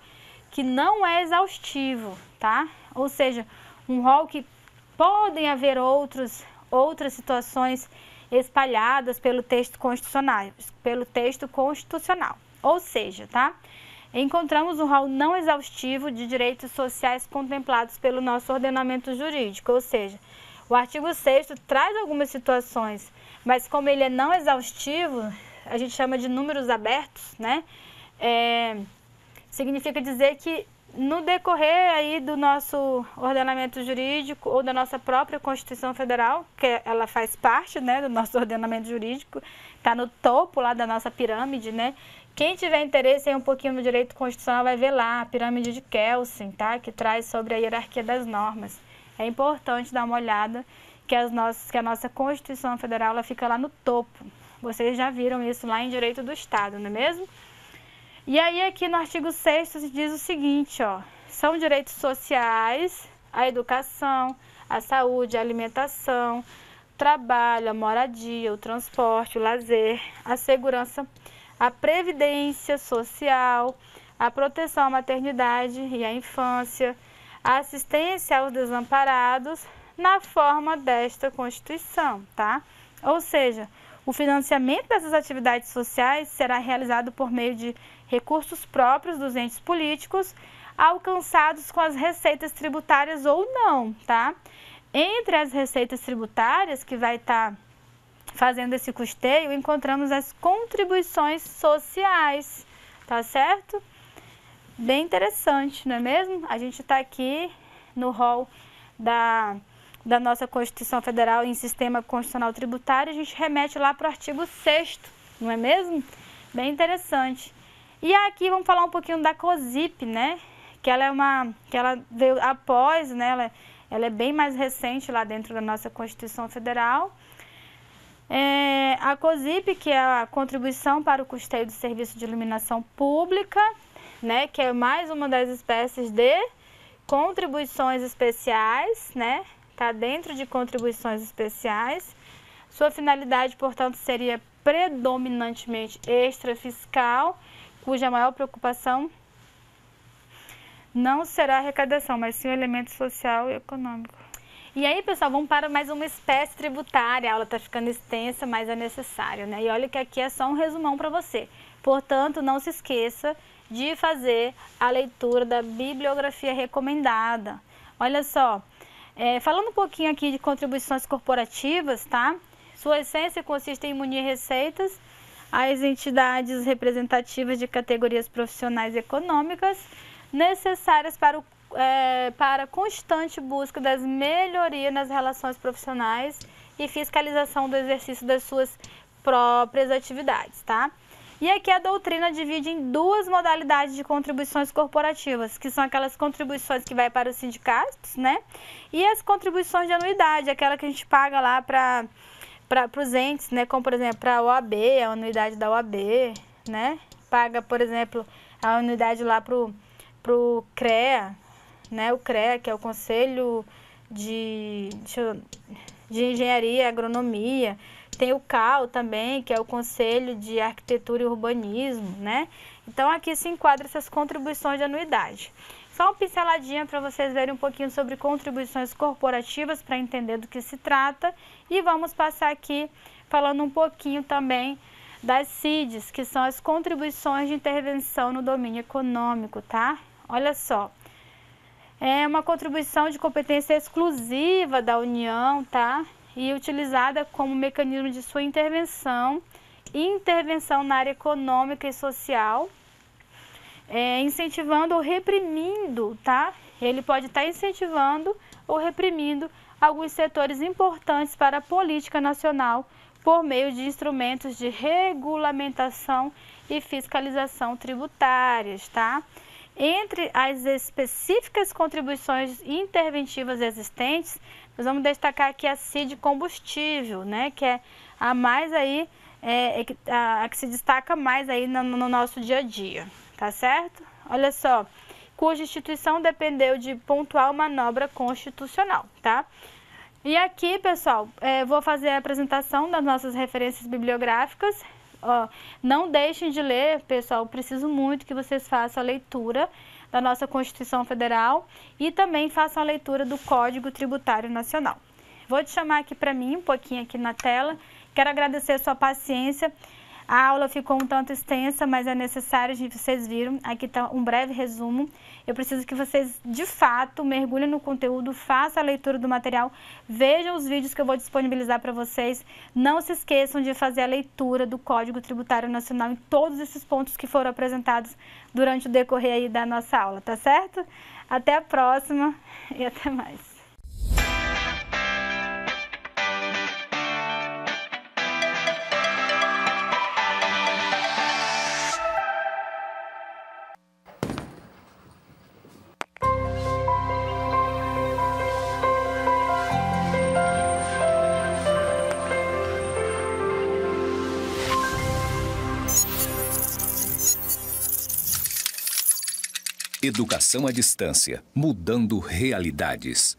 que não é exaustivo, tá? Ou seja, um rol que podem haver outras situações espalhadas pelo texto constitucional. Ou seja, tá? encontramos um rol não exaustivo de direitos sociais contemplados pelo nosso ordenamento jurídico, ou seja, o artigo 6º traz algumas situações, mas como ele é não exaustivo, a gente chama de números abertos, né? Significa dizer que no decorrer aí do nosso ordenamento jurídico ou da nossa própria Constituição Federal, que ela faz parte, né, do nosso ordenamento jurídico, está no topo lá da nossa pirâmide, né? Quem tiver interesse em um pouquinho no direito constitucional vai ver lá a pirâmide de Kelsen, tá? Que traz sobre a hierarquia das normas. É importante dar uma olhada que a nossa Constituição Federal ela fica lá no topo. Vocês já viram isso lá em Direito do Estado, não é mesmo? E aí aqui no artigo 6º diz o seguinte, ó, são direitos sociais, a educação, a saúde, a alimentação, o trabalho, a moradia, o transporte, o lazer, a segurança, a previdência social, a proteção à maternidade e à infância, a assistência aos desamparados na forma desta Constituição, tá? Ou seja, o financiamento dessas atividades sociais será realizado por meio de recursos próprios dos entes políticos, alcançados com as receitas tributárias ou não, tá? Entre as receitas tributárias que vai estar fazendo esse custeio, encontramos as contribuições sociais, tá certo? Bem interessante, não é mesmo? A gente está aqui no rol da nossa Constituição Federal em Sistema Constitucional Tributário, a gente remete lá para o artigo 6º, não é mesmo? Bem interessante. E aqui vamos falar um pouquinho da COSIP, né? Que ela veio após, né? Ela é bem mais recente lá dentro da nossa Constituição Federal. A COSIP, que é a Contribuição para o Custeio do Serviço de Iluminação Pública, né? Que é mais uma das espécies de contribuições especiais, né? Está dentro de contribuições especiais. Sua finalidade, portanto, seria predominantemente extrafiscal, cuja maior preocupação não será a arrecadação, mas sim o elemento social e econômico. E aí, pessoal, vamos para mais uma espécie tributária. A aula está ficando extensa, mas é necessário, né? E olha que aqui é só um resumão para você. Portanto, não se esqueça de fazer a leitura da bibliografia recomendada. Olha só, falando um pouquinho aqui de contribuições corporativas, tá? Sua essência consiste em munir receitas às entidades representativas de categorias profissionais e econômicas necessárias para a constante busca das melhorias nas relações profissionais e fiscalização do exercício das suas próprias atividades, tá? E aqui a doutrina divide em duas modalidades de contribuições corporativas, que são aquelas contribuições que vai para os sindicatos, né? E as contribuições de anuidade, aquela que a gente paga lá para os entes, né? Como, por exemplo, para a OAB, a anuidade da OAB, né? Paga, por exemplo, a anuidade lá para o CREA, né? O CREA, que é o Conselho de Engenharia e Agronomia. Tem o CAL também, que é o Conselho de Arquitetura e Urbanismo, né? Então, aqui se enquadram essas contribuições de anuidade. Só uma pinceladinha para vocês verem um pouquinho sobre contribuições corporativas, para entender do que se trata. E vamos passar aqui falando um pouquinho também das CIDs, que são as contribuições de intervenção no domínio econômico, tá? Olha só, é uma contribuição de competência exclusiva da União, tá? E utilizada como mecanismo de sua intervenção na área econômica e social, incentivando ou reprimindo, tá? Ele pode estar incentivando ou reprimindo alguns setores importantes para a política nacional por meio de instrumentos de regulamentação e fiscalização tributárias, tá? Entre as específicas contribuições interventivas existentes, nós vamos destacar aqui a CID combustível, né? Que é a mais aí, a que se destaca mais aí no nosso dia a dia, tá certo? Olha só, cuja instituição dependeu de pontual manobra constitucional, tá? E aqui, pessoal, vou fazer a apresentação das nossas referências bibliográficas. Ó, não deixem de ler, pessoal, preciso muito que vocês façam a leitura da nossa Constituição Federal e também façam a leitura do Código Tributário Nacional. Vou te chamar aqui para mim, um pouquinho aqui na tela. Quero agradecer a sua paciência. A aula ficou um tanto extensa, mas é necessário, vocês viram, aqui está um breve resumo. Eu preciso que vocês, de fato, mergulhem no conteúdo, façam a leitura do material, vejam os vídeos que eu vou disponibilizar para vocês. Não se esqueçam de fazer a leitura do Código Tributário Nacional em todos esses pontos que foram apresentados durante o decorrer aí da nossa aula, tá certo? Até a próxima e até mais. Educação à distância, mudando realidades.